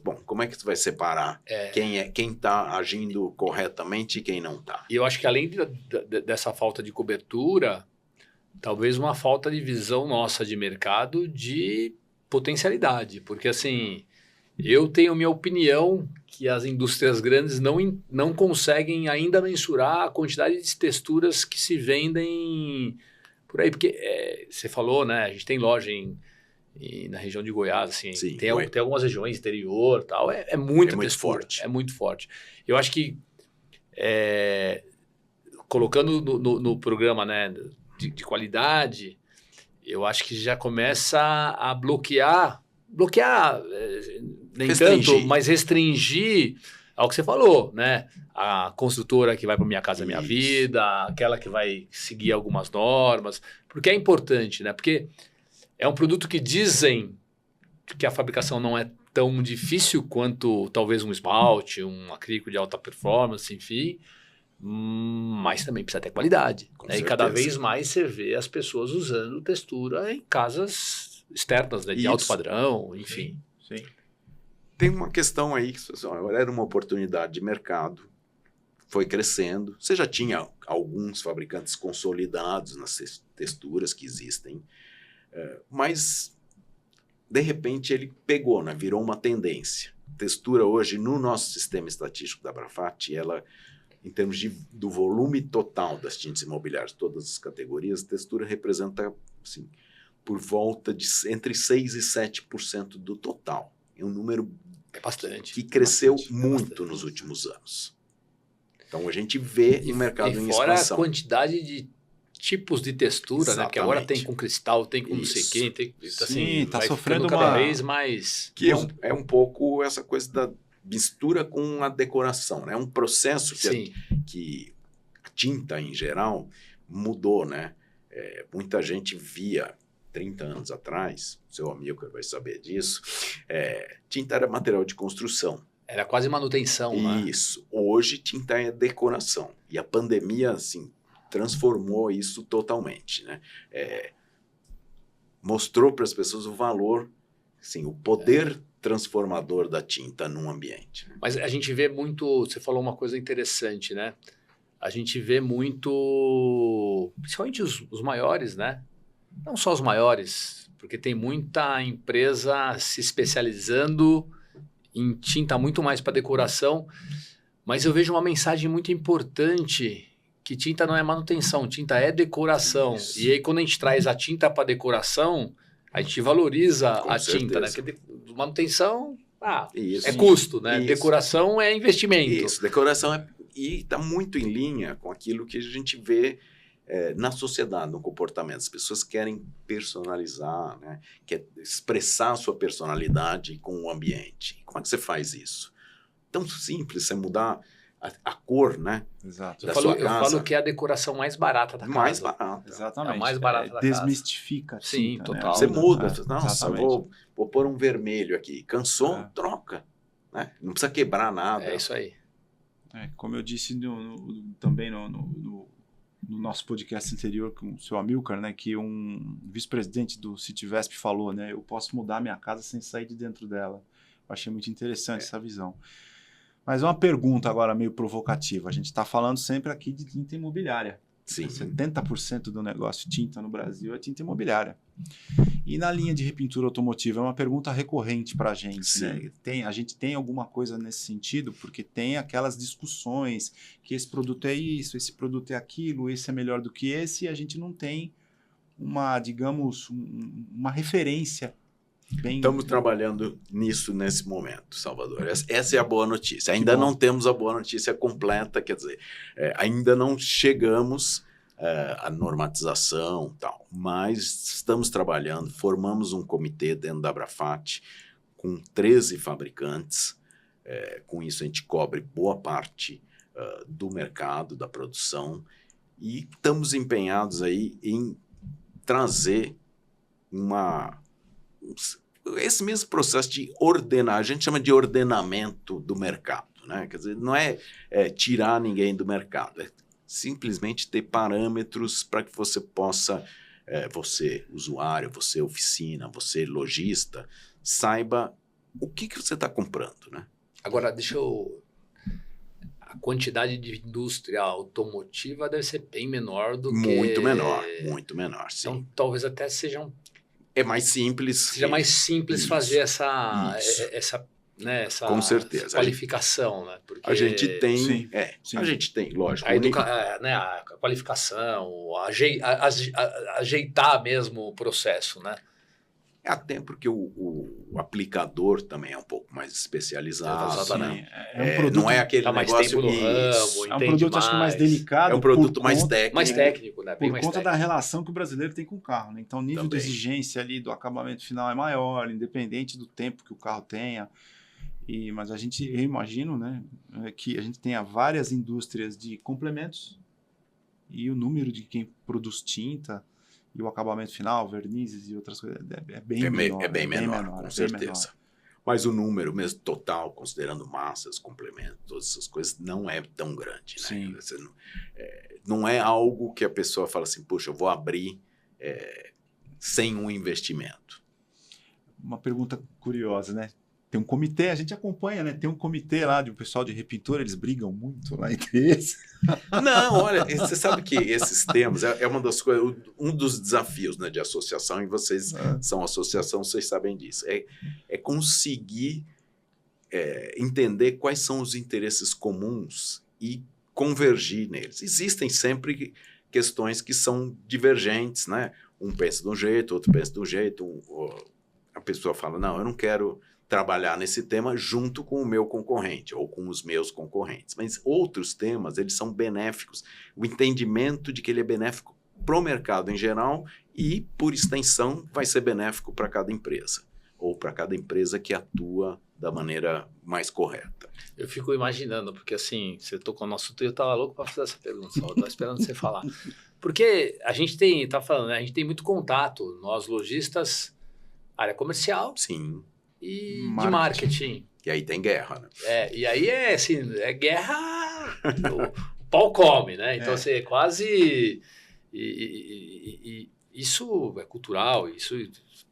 bom, como é que você vai separar quem está agindo corretamente e quem não está? E eu acho que além dessa falta de cobertura, talvez uma falta de visão nossa de mercado de potencialidade, porque assim, eu tenho minha opinião que as indústrias grandes não conseguem ainda mensurar a quantidade de texturas que se vendem por aí, porque você falou, né, a gente tem loja na região de Goiás, assim, Sim, tem algumas regiões, interior, tal, é muito forte. É muito forte. Eu acho que, colocando no programa, né, de qualidade, eu acho que já começa a bloquear, nem tanto, mas restringir ao que você falou, né? A construtora que vai para Minha Casa Minha Vida, aquela que vai seguir algumas normas, porque é importante, né? Porque é um produto que dizem que a fabricação não é tão difícil quanto talvez um esmalte, um acrílico de alta performance, enfim, mas também precisa ter qualidade. Né? E cada vez mais você vê as pessoas usando textura em casas externas, né? De alto padrão, enfim. Sim. Tem uma questão aí, agora era uma oportunidade de mercado, foi crescendo. Você já tinha alguns fabricantes consolidados nas texturas que existem, mas de repente ele pegou, né? Virou uma tendência. Textura hoje, no nosso sistema estatístico da Abrafat, ela, em termos do volume total das tintas imobiliárias, todas as categorias, textura representa, assim, por volta de entre 6% e 7% do total. É um número bastante, que cresceu muito nos últimos anos. Então a gente vê o mercado em fora expansão. A quantidade de tipos de textura, né? Porque agora tem com cristal, tem com não sei quem, tem, assim, tá vai sofrendo cada vez mais. Que é um pouco essa coisa da mistura com a decoração, né? É um processo que a tinta em geral mudou, né? Muita gente via 30 anos atrás, seu amigo vai saber disso, tinta era material de construção. Era quase manutenção, né? Isso. Hoje, tinta é decoração. E a pandemia, assim, transformou isso totalmente, né? Mostrou para as pessoas o valor, assim, o poder transformador da tinta num ambiente. Mas a gente vê muito, você falou uma coisa interessante, né? A gente vê muito, principalmente os maiores, né? Não só os maiores, porque tem muita empresa se especializando em tinta muito mais para decoração, mas eu vejo uma mensagem muito importante que tinta não é manutenção, tinta é decoração. Isso. E aí quando a gente traz a tinta para decoração, a gente valoriza a tinta, né? Porque manutenção é custo, né? Isso. Decoração é investimento. Isso, decoração e está muito em linha com aquilo que a gente vê na sociedade, no comportamento. As pessoas querem personalizar, né? Quer expressar a sua personalidade com o ambiente. Como é que você faz isso? Tão simples, você mudar a cor, né? Exato. Eu falo que é a decoração mais barata da casa. Mais barata. Exatamente. É a mais barata da casa. Desmistifica a tinta. Sim, total. Né? Você muda. Nossa, eu vou pôr um vermelho aqui. Cansou, troca. Né? Não precisa quebrar nada. É isso aí. Como eu disse também no nosso podcast anterior com o seu Amilcar, né, que um vice-presidente do Citivesp falou, né, eu posso mudar minha casa sem sair de dentro dela. Eu achei muito interessante essa visão. Mas uma pergunta agora meio provocativa. A gente está falando sempre aqui de tinta imobiliária. Sim. 70% do negócio tinta no Brasil é tinta imobiliária. E na linha de repintura automotiva, é uma pergunta recorrente para a gente. Né? A gente tem alguma coisa nesse sentido? Porque tem aquelas discussões que esse produto é isso, esse produto é aquilo, esse é melhor do que esse, e a gente não tem uma, digamos, uma referência. Estamos trabalhando nisso nesse momento, Salvador. Essa é a boa notícia. Ainda não temos a boa notícia completa, quer dizer, ainda não chegamos a normatização e tal. Mas estamos trabalhando, formamos um comitê dentro da Abrafat com 13 fabricantes. Com isso a gente cobre boa parte do mercado, da produção, e estamos empenhados aí em trazer esse mesmo processo de ordenar, a gente chama de ordenamento do mercado, né? Quer dizer, não é tirar ninguém do mercado, é simplesmente ter parâmetros para que você possa, você usuário, você oficina, você lojista, saiba o que você está comprando, né? Agora, a quantidade de indústria automotiva deve ser bem menor do que... Muito menor, sim. Então, talvez até seja mais simples. Seja mais simples isso, fazer essa com certeza. qualificação, né? Porque a gente tem, sim. A gente tem, lógico. A qualificação, ajeitar mesmo o processo, né? Até porque o aplicador também é um pouco mais especializado. Exatamente. Um produto, não é aquele mais negócio tempo no ramo, é um produto acho que mais delicado. É um produto mais técnico. Mais técnico, né? Por conta da relação que o brasileiro tem com o carro, né? Então o nível Também. de exigência ali do acabamento final é maior, independente do tempo que o carro tenha. Mas eu imagino, né, que a gente tenha várias indústrias de complementos e o número de quem produz tinta e o acabamento final, vernizes e outras coisas, é bem menor. É bem menor, com certeza. Menor. Mas o número mesmo total, considerando massas, complementos, todas essas coisas, não é tão grande, né? Sim. Você não é algo que a pessoa fala assim, poxa, eu vou abrir sem um investimento. Uma pergunta curiosa, né? Tem um comitê, a gente acompanha, né? Tem um comitê lá de um pessoal de repintura, eles brigam muito lá entre eles. Não, olha, você sabe que esses temas é uma das coisas, um dos desafios, né, de associação, e vocês são associação, vocês sabem disso, é conseguir entender quais são os interesses comuns e convergir neles. Existem sempre questões que são divergentes, né? Um pensa de um jeito, outro pensa de um jeito, a pessoa fala, não, eu não quero trabalhar nesse tema junto com o meu concorrente ou com os meus concorrentes. Mas outros temas, eles são benéficos. O entendimento de que ele é benéfico para o mercado em geral e, por extensão, vai ser benéfico para cada empresa ou para cada empresa que atua da maneira mais correta. Eu fico imaginando, porque assim, você tocou no nosso trio, eu estava louco para fazer essa pergunta, só estava esperando você falar. Porque a gente tem, né, a gente tem muito contato, nós lojistas, área comercial. Sim. E de marketing. E aí tem guerra, né? E aí assim, guerra, o pau come, né? Então você quase... isso é cultural, isso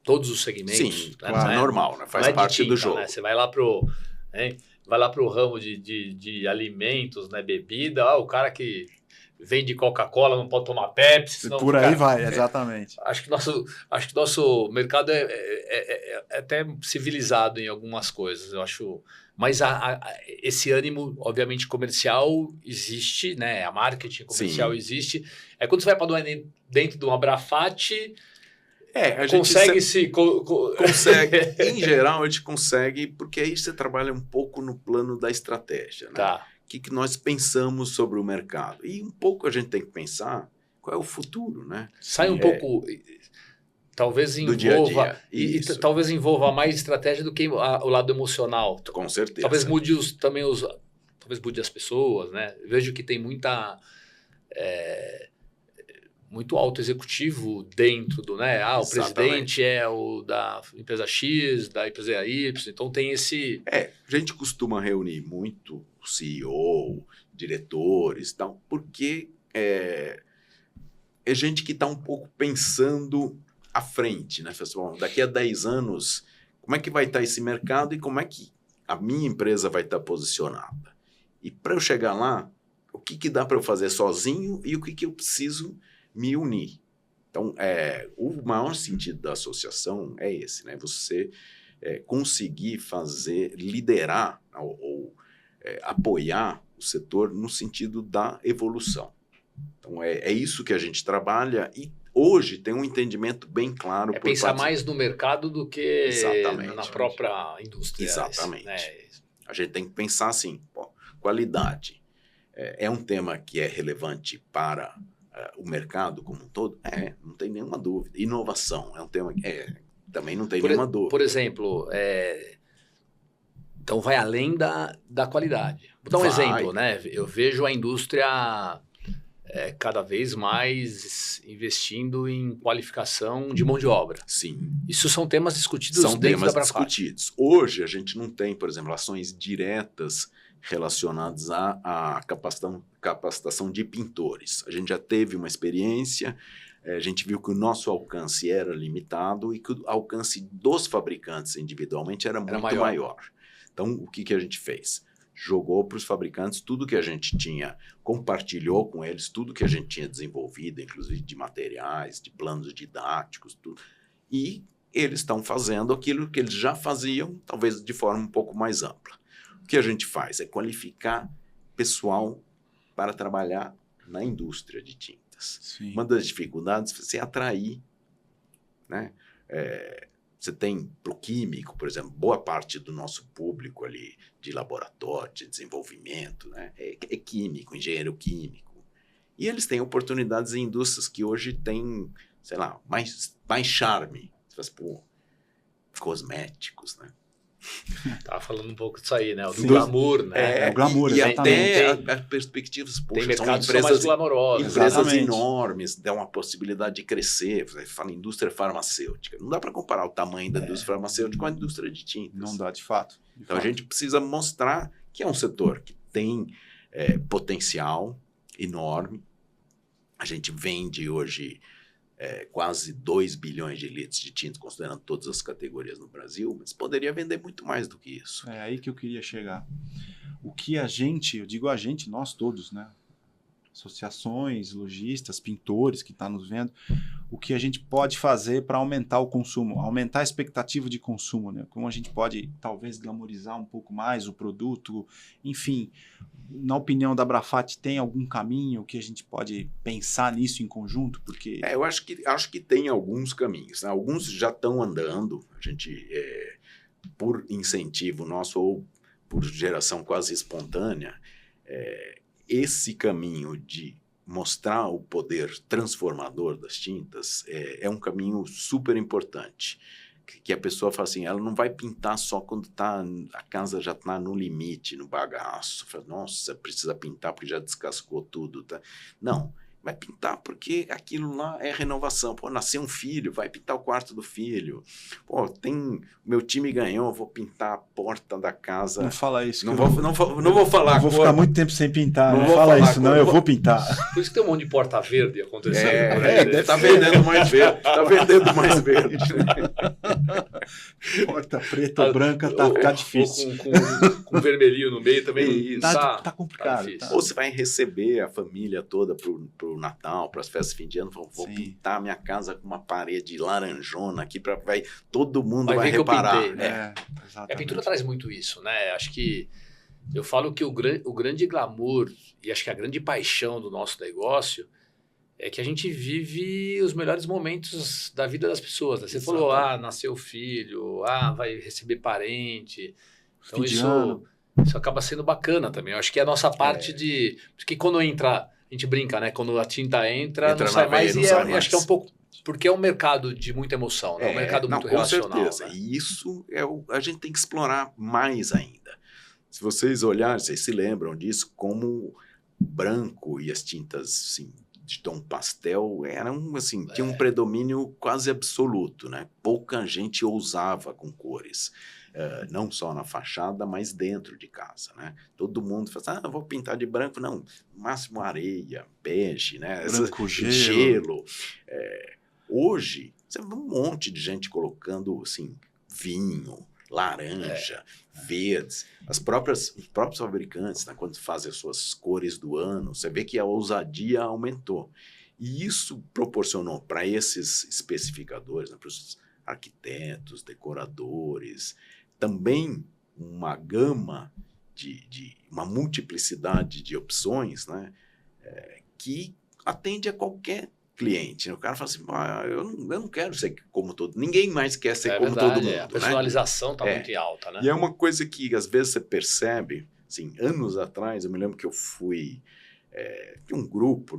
todos os segmentos. Sim, né? É normal, né? Faz parte tinta, do jogo. Né? Você vai lá pro ramo de alimentos, né? Bebida, o cara que vende Coca-Cola não pode tomar Pepsi. Senão por aí vai, exatamente. Acho que nosso mercado é até civilizado em algumas coisas, eu acho. Mas esse ânimo, obviamente, comercial existe, né? A marketing comercial existe. Quando você vai para dentro de uma Abrafat, a gente consegue. Em geral, a gente consegue, porque aí você trabalha um pouco no plano da estratégia, né? Tá. O que nós pensamos sobre o mercado. E um pouco a gente tem que pensar qual é o futuro, né? Sai um pouco, talvez envolva, dia a dia. E talvez envolva mais estratégia do que o lado emocional. Com certeza. Talvez mude talvez mude as pessoas, né? Eu vejo que tem muito alto executivo dentro do, né? O presidente é o da empresa X, da empresa Y, então tem esse... A gente costuma reunir muito o CEO, diretores e tal, porque é gente que está um pouco pensando à frente, né? Bom, daqui a 10 anos, como é que vai estar esse mercado e como é que a minha empresa vai estar posicionada? E para eu chegar lá, o que dá para eu fazer sozinho e o que eu preciso me unir? Então, o maior sentido da associação é esse, né? Você conseguir liderar ou apoiar o setor no sentido da evolução. Então, é isso que a gente trabalha e hoje tem um entendimento bem claro. Pensar mais no mercado do que na própria indústria. Exatamente. Né? A gente tem que pensar assim, qualidade. É um tema que é relevante para o mercado como um todo? Não tem nenhuma dúvida. Inovação é um tema que também não tem nenhuma dúvida. Por exemplo, então vai além da qualidade. Vou dar um exemplo, né? Eu vejo a indústria cada vez mais investindo em qualificação de mão de obra. Sim. Isso são temas discutidos São dentro temas da Abrafat. discutidos. Hoje a gente não tem, por exemplo, ações diretas relacionadas à capacitação de pintores. A gente já teve uma experiência, a gente viu que o nosso alcance era limitado e que o alcance dos fabricantes individualmente era muito maior. Então, o que a gente fez? Jogou para os fabricantes tudo que a gente tinha, compartilhou com eles tudo que a gente tinha desenvolvido, inclusive de materiais, de planos didáticos, tudo. E eles estão fazendo aquilo que eles já faziam, talvez de forma um pouco mais ampla. O que a gente faz é qualificar pessoal para trabalhar na indústria de tintas. Sim. Uma das dificuldades é você atrair, né? Você tem para o químico, por exemplo, boa parte do nosso público ali de laboratório, de desenvolvimento, né? É químico, engenheiro químico. E eles têm oportunidades em indústrias que hoje têm, sei lá, mais charme. Você faz, cosméticos, né? Tava falando um pouco disso aí, né? Do Sim. glamour, né? O glamour, e exatamente. até as perspectivas, Tem poxa, são mercados que são mais empresas glamourosos. Exatamente. enormes, dão uma possibilidade de crescer. Você fala indústria farmacêutica. Não dá para comparar o tamanho da indústria farmacêutica com a indústria de tintas. Não dá, de fato. Então a gente precisa mostrar que é um setor que tem potencial enorme. A gente vende hoje quase 2 bilhões de litros de tinta, considerando todas as categorias no Brasil, mas poderia vender muito mais do que isso. É aí que eu queria chegar. O que a gente, eu digo a gente, nós todos, né? Associações, lojistas, pintores que estão nos vendo, o que a gente pode fazer para aumentar o consumo, aumentar a expectativa de consumo, né? Como a gente pode, talvez, glamorizar um pouco mais o produto, enfim. Na opinião da Abrafat, tem algum caminho que a gente pode pensar nisso em conjunto? Porque Eu acho que tem alguns caminhos, né? Alguns já estão andando, a gente, por incentivo nosso ou por geração quase espontânea, esse caminho de mostrar o poder transformador das tintas é um caminho super importante. Que a pessoa fala assim, ela não vai pintar só quando a casa já está no limite, no bagaço. Fala, nossa, precisa pintar porque já descascou tudo. Tá? Não, vai pintar porque aquilo lá é renovação. Pô, nasceu um filho, vai pintar o quarto do filho. Pô, meu time ganhou, vou pintar a porta da casa. não fala isso. Não vou falar. Eu vou ficar muito tempo sem pintar. Não vou fala falar isso, não. Eu vou pintar. Por isso que tem um monte de porta verde acontecendo. Por aí, né? Tá vendendo mais verde. Tá vendendo mais verde. Porta preta ou branca ficar difícil. Com vermelhinho no meio também. Tá complicado. difícil. Ou você vai receber a família toda pro Natal, para as festas de fim de ano, vou pintar minha casa com uma parede laranjona aqui, todo mundo vai ver que eu reparar. pintei, né? Exatamente. A pintura traz muito isso, né? Acho que eu falo que o grande glamour e acho que a grande paixão do nosso negócio é que a gente vive os melhores momentos da vida das pessoas. Né? Você Exatamente. falou, nasceu filho, vai receber parente. Então Fim de ano. isso acaba sendo bacana também. Eu acho que é a nossa parte de... Porque quando entra... A gente brinca, né? Quando a tinta entra não sai mais. E acho que é um pouco... Porque é um mercado de muita emoção, né? É um mercado muito relacional. Com certeza. Né? E isso a gente tem que explorar mais ainda. Se vocês olharem, vocês se lembram disso, como o branco e as tintas assim, de tom pastel eram assim, tinha um predomínio quase absoluto, né? Pouca gente ousava com cores. Não só na fachada, mas dentro de casa, né? Todo mundo fala assim, vou pintar de branco. Não, no máximo areia, bege, né? Branco, gelo. Hoje, você vê um monte de gente colocando, assim, vinho, laranja, verdes. Os próprios fabricantes, né, quando fazem as suas cores do ano, você vê que a ousadia aumentou. E isso proporcionou para esses especificadores, né, para os arquitetos, decoradores, também uma gama uma multiplicidade de opções, né, que atende a qualquer cliente. Né? O cara fala assim, eu não quero ser como todo, ninguém mais quer ser como todo mundo. A personalização está muito alta, né? E é uma coisa que às vezes você percebe, assim, anos atrás, eu me lembro que eu fui de um grupo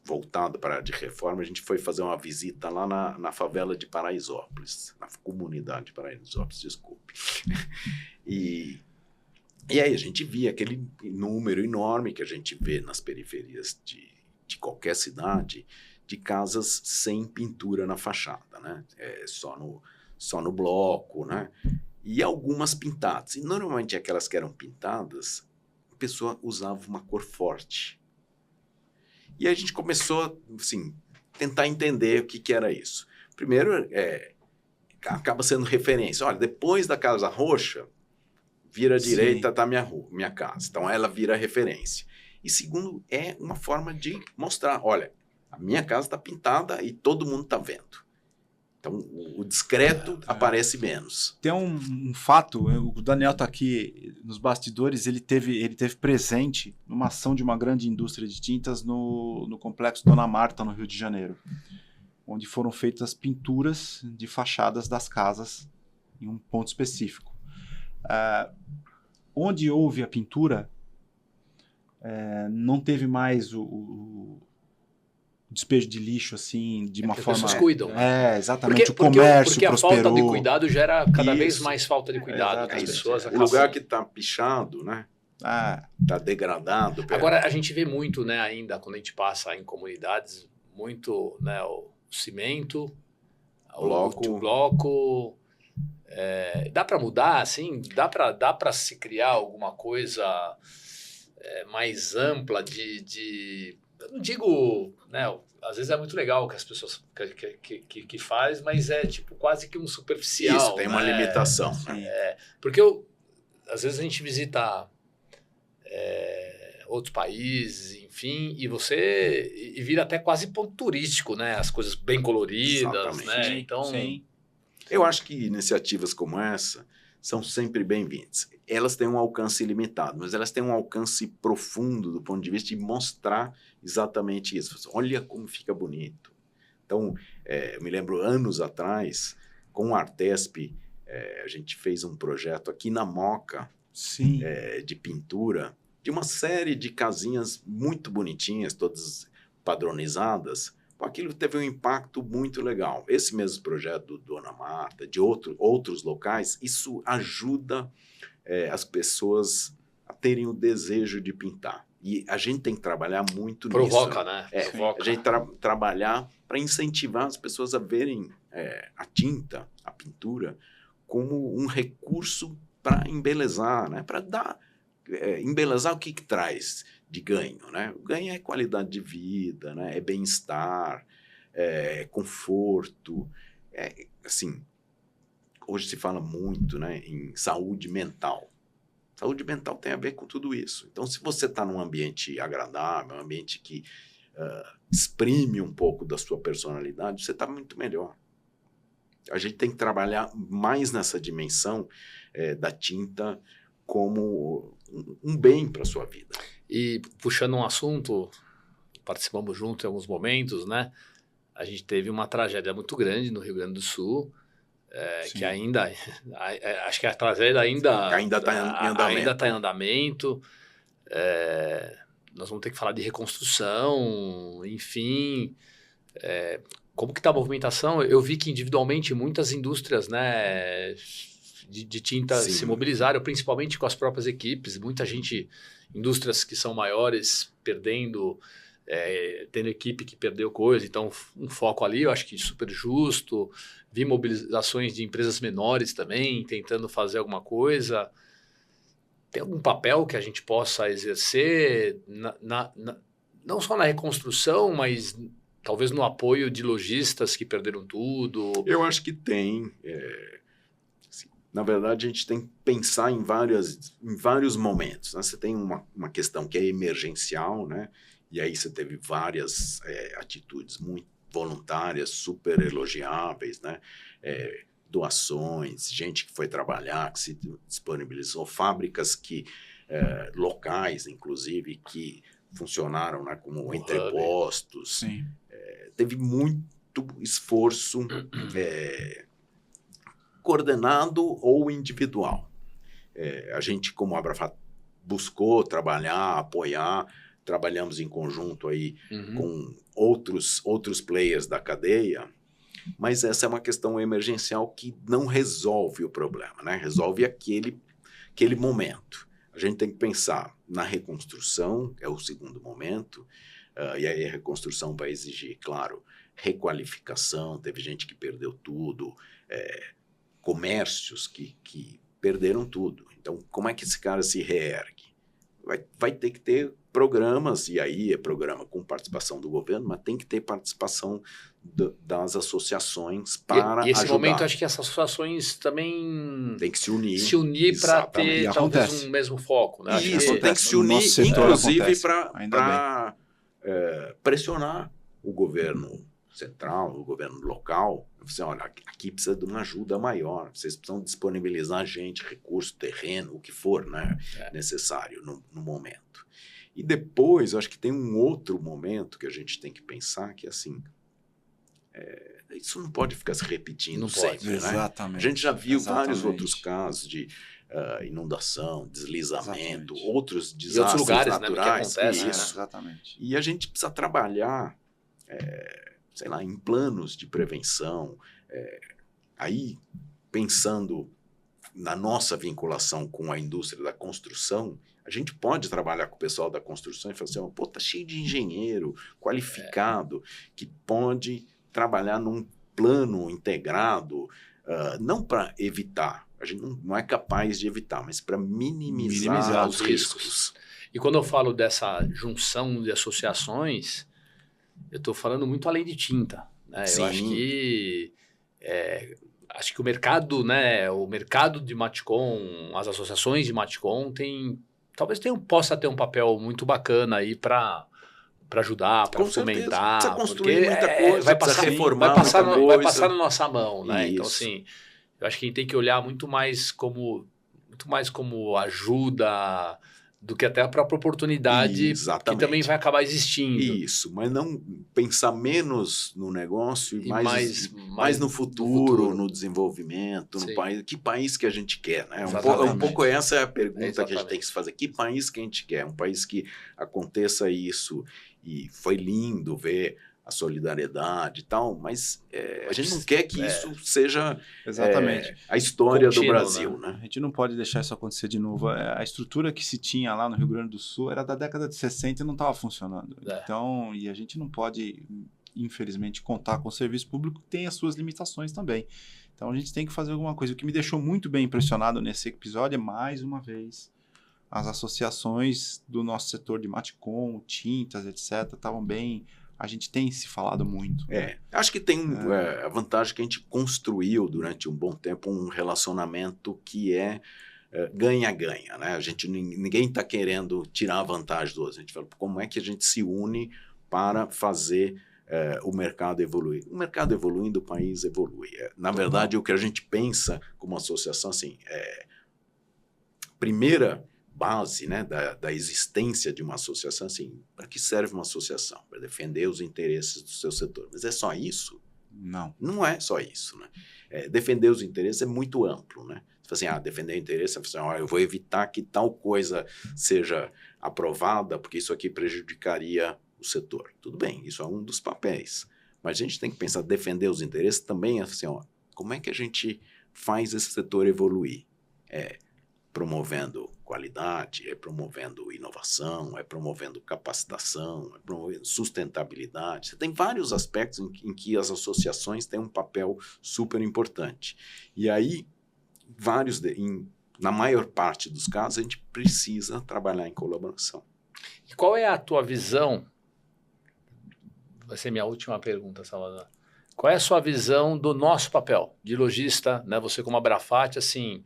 voltado para a área de reforma, a gente foi fazer uma visita lá na favela de Paraisópolis, na comunidade de Paraisópolis, desculpe. E aí a gente via aquele número enorme que a gente vê nas periferias de qualquer cidade, de casas sem pintura na fachada, né? Só no bloco, né? E algumas pintadas. E normalmente aquelas que eram pintadas, a pessoa usava uma cor forte. E a gente começou, assim, tentar entender o que era isso. Primeiro, acaba sendo referência. Olha, depois da Casa Roxa, vira à direita, está minha casa. Então, ela vira referência. E segundo, é uma forma de mostrar, olha, a minha casa está pintada e todo mundo está vendo. Então, o discreto aparece menos. Tem um fato, o Daniel está aqui nos bastidores, ele teve presente numa ação de uma grande indústria de tintas no Complexo Dona Marta, no Rio de Janeiro, onde foram feitas pinturas de fachadas das casas em um ponto específico. Onde houve a pintura, não teve mais o despejo de lixo, assim, de uma forma... As pessoas cuidam. Exatamente. O comércio prosperou. Porque a falta de cuidado gera cada vez mais falta de cuidado. As pessoas o lugar que está pichado, né? Está degradado. Agora, a gente vê muito, né, ainda, quando a gente passa em comunidades, muito, né, o cimento, o bloco. Dá para mudar, assim? Dá para se criar alguma coisa mais ampla eu não digo, né, às vezes é muito legal o que as pessoas que faz, mas é tipo quase que um superficial. Isso, tem uma limitação. Né? Porque às vezes a gente visita outros países, enfim, e vira até quase ponto turístico, né? As coisas bem coloridas, exatamente, né? Então, sim. Eu acho que iniciativas como essa são sempre bem-vindas. Elas têm um alcance ilimitado, mas elas têm um alcance profundo do ponto de vista de mostrar exatamente isso. Olha como fica bonito. Então, eu me lembro anos atrás, com o Artesp, a gente fez um projeto aqui na Moca, de pintura, de uma série de casinhas muito bonitinhas, todas padronizadas. Aquilo teve um impacto muito legal. Esse mesmo projeto do Dona Marta, de outros locais, isso ajuda as pessoas a terem o desejo de pintar. E a gente tem que trabalhar muito nisso. Provoca, né? A gente trabalhar para incentivar as pessoas a verem a tinta, a pintura, como um recurso para embelezar, né? Para dar... embelezar o que traz de ganho, né? O ganho é qualidade de vida, né? É bem-estar, é conforto. Assim, hoje se fala muito, né, em saúde mental. Saúde mental tem a ver com tudo isso. Então, se você está num ambiente agradável, um ambiente que exprime um pouco da sua personalidade, você está muito melhor. A gente tem que trabalhar mais nessa dimensão da tinta como um bem para a sua vida. E puxando um assunto, participamos juntos em alguns momentos, né? A gente teve uma tragédia muito grande no Rio Grande do Sul, que ainda, acho que a tragédia ainda está em andamento. Nós vamos ter que falar de reconstrução, enfim. Como que está a movimentação? Eu vi que individualmente muitas indústrias, né, de tinta se mobilizaram, principalmente com as próprias equipes. Muita gente, indústrias que são maiores, perdendo, tendo equipe que perdeu coisa. Então, um foco ali, eu acho que super justo. Vi mobilizações de empresas menores também, tentando fazer alguma coisa. Tem algum papel que a gente possa exercer, não só na reconstrução, mas talvez no apoio de lojistas que perderam tudo? Eu acho que tem. Na verdade, a gente tem que pensar em vários momentos, né? Você tem uma questão que é emergencial, né? E aí você teve várias atitudes muito voluntárias, super elogiáveis, né? Doações, gente que foi trabalhar, que se disponibilizou, fábricas locais, inclusive, que funcionaram, né, como entrepostos. Teve muito esforço coordenado ou individual. A gente, como Abrafat, buscou trabalhar, apoiar trabalhamos em conjunto aí Uhum. com outros players da cadeia, mas essa é uma questão emergencial que não resolve o problema, né? Resolve aquele momento. A gente tem que pensar na reconstrução, é o segundo momento, e aí a reconstrução vai exigir, claro, requalificação, teve gente que perdeu tudo, comércios que perderam tudo. Então, como é que esse cara se reergue? Vai ter que ter programas, e aí é programa com participação do governo, mas tem que ter participação das associações para E esse ajudar. momento, acho que essas associações também Tem que se unir. para Exatamente. ter E talvez acontece. um mesmo foco. Né? Acho Isso, que tem que se No unir, nosso setor inclusive acontece, ainda para pressionar o governo central, o governo local. Você, olha, aqui precisa de uma ajuda maior, vocês precisam disponibilizar gente, recurso, terreno, o que for, né, necessário no momento. E depois, eu acho que tem um outro momento que a gente tem que pensar, que é assim, isso não pode ficar se repetindo Não pode. sempre, né? Exatamente. A gente já viu vários Exatamente. outros casos de inundação, deslizamento, Exatamente. outros E outros desastres lugares, né, naturais. que acontece, Isso. Exatamente. E a gente precisa trabalhar, sei lá, em planos de prevenção. Aí, pensando na nossa vinculação com a indústria da construção, a gente pode trabalhar com o pessoal da construção e falar assim, pô, tá cheio de engenheiro qualificado que pode trabalhar num plano integrado, não para evitar, a gente não é capaz de evitar, mas para minimizar os riscos. E quando eu falo dessa junção de associações, eu estou falando muito além de tinta. Né? Sim. Eu acho que o mercado, né, o mercado de Matcom, as associações de Matcom possa ter um papel muito bacana aí para ajudar, para fomentar. Precisa construir porque muita coisa, vai precisa passar, reformar vai muita passar coisa. na nossa mão, né? Isso. Então assim, eu acho que a gente tem que olhar muito mais como ajuda do que até a própria oportunidade que também vai acabar existindo. Isso, mas não pensar menos no negócio e mais no futuro, no desenvolvimento, no país. Que país que a gente quer, né? Um pouco essa é a pergunta que a gente tem que se fazer. Que país que a gente quer? Um país que aconteça isso. E foi lindo ver a solidariedade e tal, mas a gente não quer que isso seja a história do Brasil. Né? A gente não pode deixar isso acontecer de novo. A estrutura que se tinha lá no Rio Grande do Sul era da década de 60 e não estava funcionando. Então, e a gente não pode, infelizmente, contar com o serviço público que tem as suas limitações também. Então, a gente tem que fazer alguma coisa. O que me deixou muito bem impressionado nesse episódio é, mais uma vez, as associações do nosso setor de Matcom, tintas, etc., estavam bem... A gente tem se falado muito. Acho que tem a vantagem que a gente construiu durante um bom tempo um relacionamento que ganha-ganha. Né? Ninguém está querendo tirar a vantagem do outro. A gente fala, como é que a gente se une para fazer o mercado evoluir? O mercado evoluindo, o país evolui. Na verdade, o que a gente pensa como associação, assim, primeira base, né, da existência de uma associação, assim, para que serve uma associação? Para defender os interesses do seu setor. Mas é só isso? Não. Não é só isso. Né? Defender os interesses é muito amplo. Né? Você fala assim, defender o interesse, você fala assim, eu vou evitar que tal coisa seja aprovada, porque isso aqui prejudicaria o setor. Tudo bem, isso é um dos papéis. Mas a gente tem que pensar, defender os interesses também, assim, como é que a gente faz esse setor evoluir? Promovendo qualidade, promovendo inovação, promovendo capacitação, promovendo sustentabilidade. Você tem vários aspectos em que as associações têm um papel super importante. E aí, na maior parte dos casos, a gente precisa trabalhar em colaboração. E qual é a tua visão? Vai ser minha última pergunta, Salvador. Qual é a sua visão do nosso papel de lojista, né? Você como Abrafat, assim...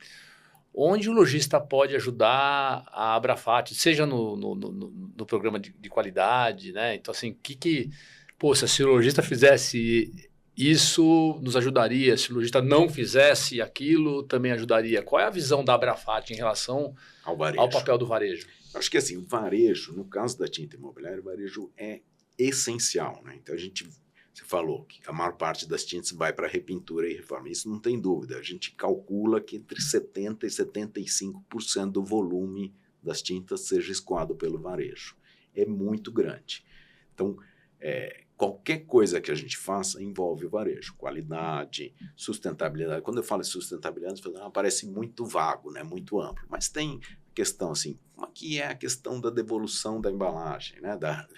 Onde o lojista pode ajudar a Abrafat, seja no programa de qualidade, né? Então, assim, se o lojista fizesse isso, nos ajudaria. Se o lojista não fizesse aquilo, também ajudaria. Qual é a visão da Abrafat em relação ao papel do varejo? Acho que, assim, o varejo, no caso da tinta imobiliária, o varejo é essencial, né? Então, você falou que a maior parte das tintas vai para repintura e reforma. Isso não tem dúvida. A gente calcula que entre 70% e 75% do volume das tintas seja escoado pelo varejo. é muito grande. Então, qualquer coisa que a gente faça envolve o varejo, qualidade, sustentabilidade. Quando eu falo em sustentabilidade, parece muito vago, né? Muito amplo, mas tem questão assim, como que é a questão da devolução da embalagem, né? Da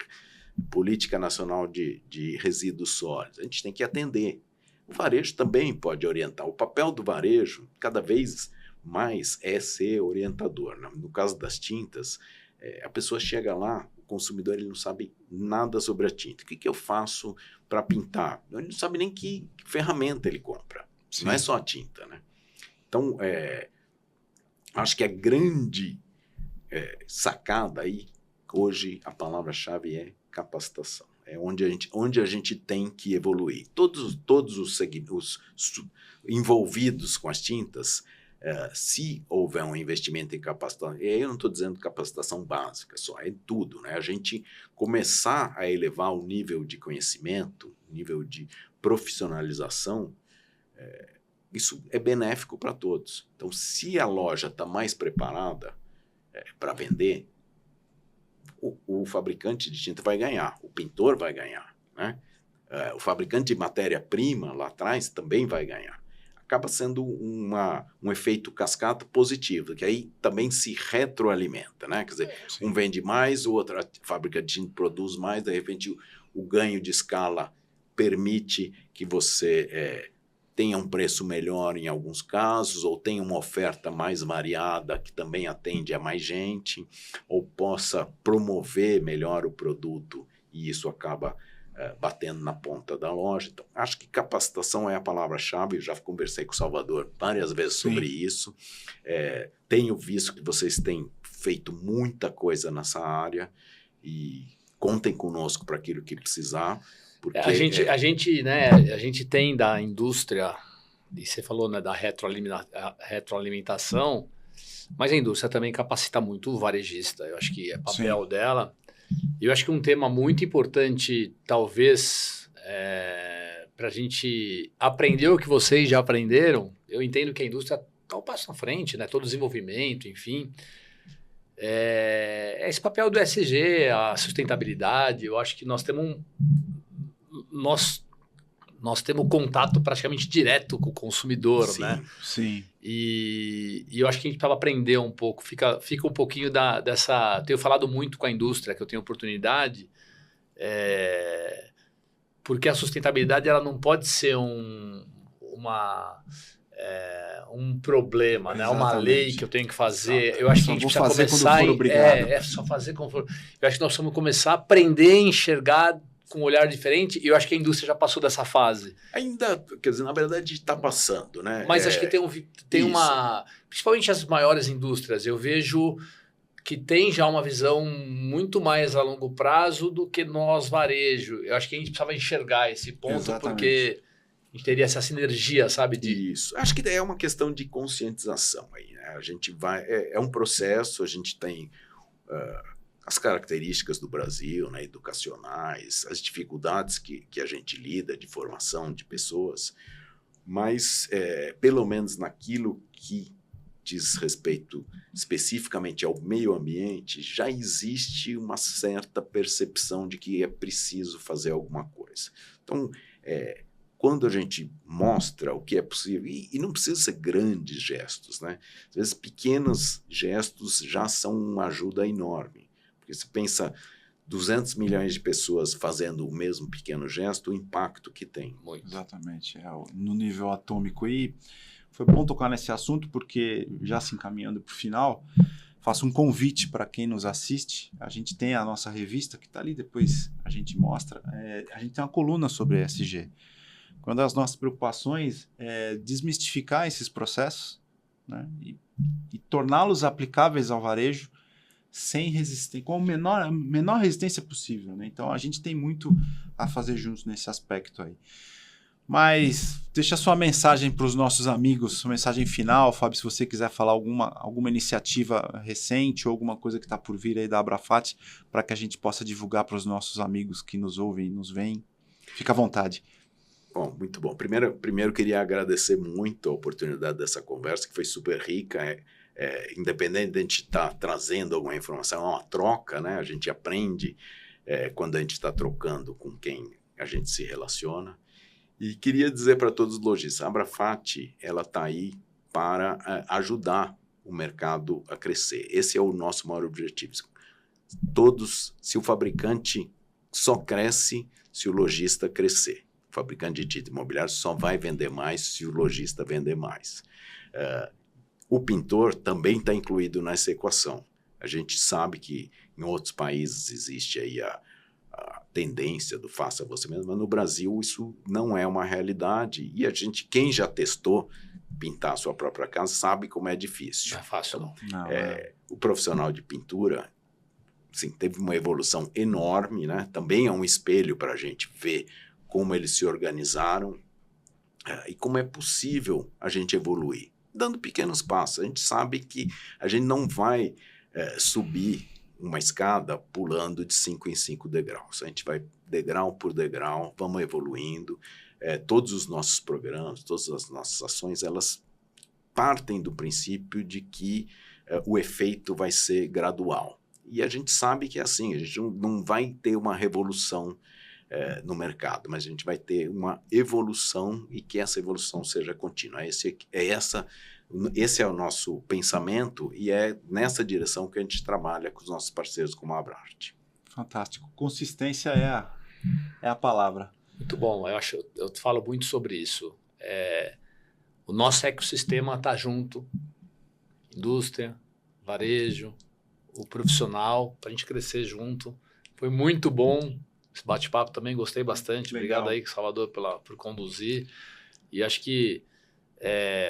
Política Nacional de Resíduos Sólidos. A gente tem que atender. O varejo também pode orientar. O papel do varejo, cada vez mais, é ser orientador. No caso das tintas, a pessoa chega lá, o consumidor ele não sabe nada sobre a tinta. O que eu faço para pintar? Ele não sabe nem que ferramenta ele compra. Sim. Não é só a tinta, né? Então, acho que a grande sacada aí, hoje, a palavra-chave é capacitação. É onde a gente tem que evoluir. Todos os envolvidos com as tintas, se houver um investimento em capacitação, e aí eu não estou dizendo capacitação básica só, é tudo, né? A gente começar a elevar o nível de conhecimento, nível de profissionalização, isso é benéfico para todos. Então, se a loja está mais preparada para vender, o fabricante de tinta vai ganhar, o pintor vai ganhar, né? O fabricante de matéria-prima lá atrás também vai ganhar. Acaba sendo um efeito cascata positivo, que aí também se retroalimenta, né? Quer dizer, um vende mais, o outro, a fábrica de tinta produz mais, de repente o ganho de escala permite que você tenha um preço melhor em alguns casos, ou tenha uma oferta mais variada que também atende a mais gente, ou possa promover melhor o produto e isso acaba batendo na ponta da loja. Então, acho que capacitação é a palavra-chave. Eu já conversei com o Salvador várias vezes sobre isso. Tenho visto que vocês têm feito muita coisa nessa área e contem conosco para aquilo que precisar. Porque, a gente tem da indústria, e você falou, né, da retroalimentação, mas a indústria também capacita muito o varejista. Eu acho que é papel dela. Eu acho que um tema muito importante, talvez, para a gente aprender o que vocês já aprenderam, eu entendo que a indústria está um passo na frente, né? Todo o desenvolvimento, enfim. Esse papel do ESG, a sustentabilidade. Eu acho que nós temos nós temos contato praticamente direto com o consumidor, né? Sim. E eu acho que a gente precisava aprender um pouco. Fica um pouquinho dessa... Tenho falado muito com a indústria, que eu tenho oportunidade, porque a sustentabilidade ela não pode ser um problema, né? Uma lei que eu tenho que fazer. Eu acho que a gente precisa começar... só fazer quando for. Eu acho que nós precisamos começar a aprender a enxergar com um olhar diferente, e eu acho que a indústria já passou dessa fase. Ainda, quer dizer, na verdade está passando, né? Mas acho que tem uma... Principalmente as maiores indústrias, eu vejo que tem já uma visão muito mais a longo prazo do que nós, varejo. Eu acho que a gente precisava enxergar esse ponto, porque a gente teria essa sinergia, sabe? Isso. Acho que é uma questão de conscientização aí, né? A gente vai... É um processo, a gente tem... as características do Brasil, né, educacionais, as dificuldades que a gente lida de formação de pessoas, mas pelo menos naquilo que diz respeito especificamente ao meio ambiente, já existe uma certa percepção de que é preciso fazer alguma coisa. Então, quando a gente mostra o que é possível, e não precisa ser grandes gestos, né? Às vezes pequenos gestos já são uma ajuda enorme. Porque você pensa 200 milhões de pessoas fazendo o mesmo pequeno gesto, o impacto que tem. Muito. Exatamente, no nível atômico. E foi bom tocar nesse assunto, porque já se encaminhando para o final, faço um convite para quem nos assiste. A gente tem a nossa revista, que está ali, depois a gente mostra. A gente tem uma coluna sobre ESG. Uma das nossas preocupações é desmistificar esses processos, né, e torná-los aplicáveis ao varejo, sem resistência, com a menor resistência possível, né? Então, a gente tem muito a fazer juntos nesse aspecto aí. Mas, deixa a sua mensagem para os nossos amigos, sua mensagem final, Fábio, se você quiser falar alguma iniciativa recente ou alguma coisa que está por vir aí da Abrafat, para que a gente possa divulgar para os nossos amigos que nos ouvem e nos veem. Fica à vontade. Bom, muito bom. Primeiro queria agradecer muito a oportunidade dessa conversa, que foi super rica. independente de a gente estar trazendo alguma informação, é uma troca, né? A gente aprende quando a gente está trocando com quem a gente se relaciona. E queria dizer para todos os lojistas, a Abrafat, ela está aí para ajudar o mercado a crescer. Esse é o nosso maior objetivo. Se o fabricante só cresce se o lojista crescer. O fabricante de título imobiliário só vai vender mais se o lojista vender mais. O pintor também está incluído nessa equação. A gente sabe que em outros países existe aí a tendência do faça você mesmo, mas no Brasil isso não é uma realidade. E quem já testou pintar a sua própria casa sabe como é difícil. Não é fácil, não. O profissional de pintura, assim, teve uma evolução enorme, né? Também é um espelho para a gente ver como eles se organizaram e como é possível a gente evoluir, dando pequenos passos. A gente sabe que a gente não vai subir uma escada pulando de 5 em 5 degraus. A gente vai degrau por degrau, vamos evoluindo. Todos os nossos programas, todas as nossas ações, elas partem do princípio de que o efeito vai ser gradual. E a gente sabe que é assim, a gente não vai ter uma revolução no mercado, mas a gente vai ter uma evolução e que essa evolução seja contínua. Esse é o nosso pensamento e é nessa direção que a gente trabalha com os nossos parceiros como a Abrart. Fantástico. Consistência é a palavra. Muito bom. Eu falo muito sobre isso. O nosso ecossistema está junto. Indústria, varejo, o profissional, para a gente crescer junto. Foi muito bom esse bate-papo também, gostei bastante. Legal. Obrigado aí, Salvador, por conduzir. E acho que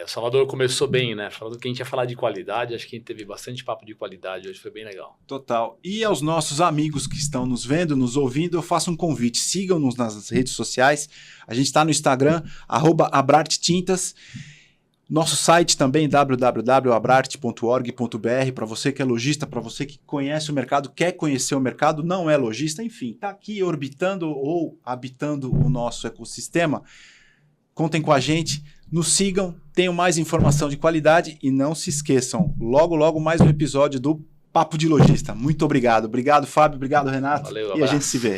o Salvador começou bem, né? Falando que a gente ia falar de qualidade, acho que a gente teve bastante papo de qualidade hoje, foi bem legal. Total. E aos nossos amigos que estão nos vendo, nos ouvindo, eu faço um convite. Sigam-nos nas redes sociais. A gente está no Instagram, @abrarttintas. Nosso site também, www.abrart.org.br, para você que é lojista, para você que conhece o mercado, quer conhecer o mercado, não é lojista, enfim, está aqui orbitando ou habitando o nosso ecossistema. Contem com a gente, nos sigam, tenham mais informação de qualidade e não se esqueçam, logo mais um episódio do Papo de Lojista. Muito obrigado. Obrigado, Fábio. Obrigado, Renato. Valeu, e a gente se vê.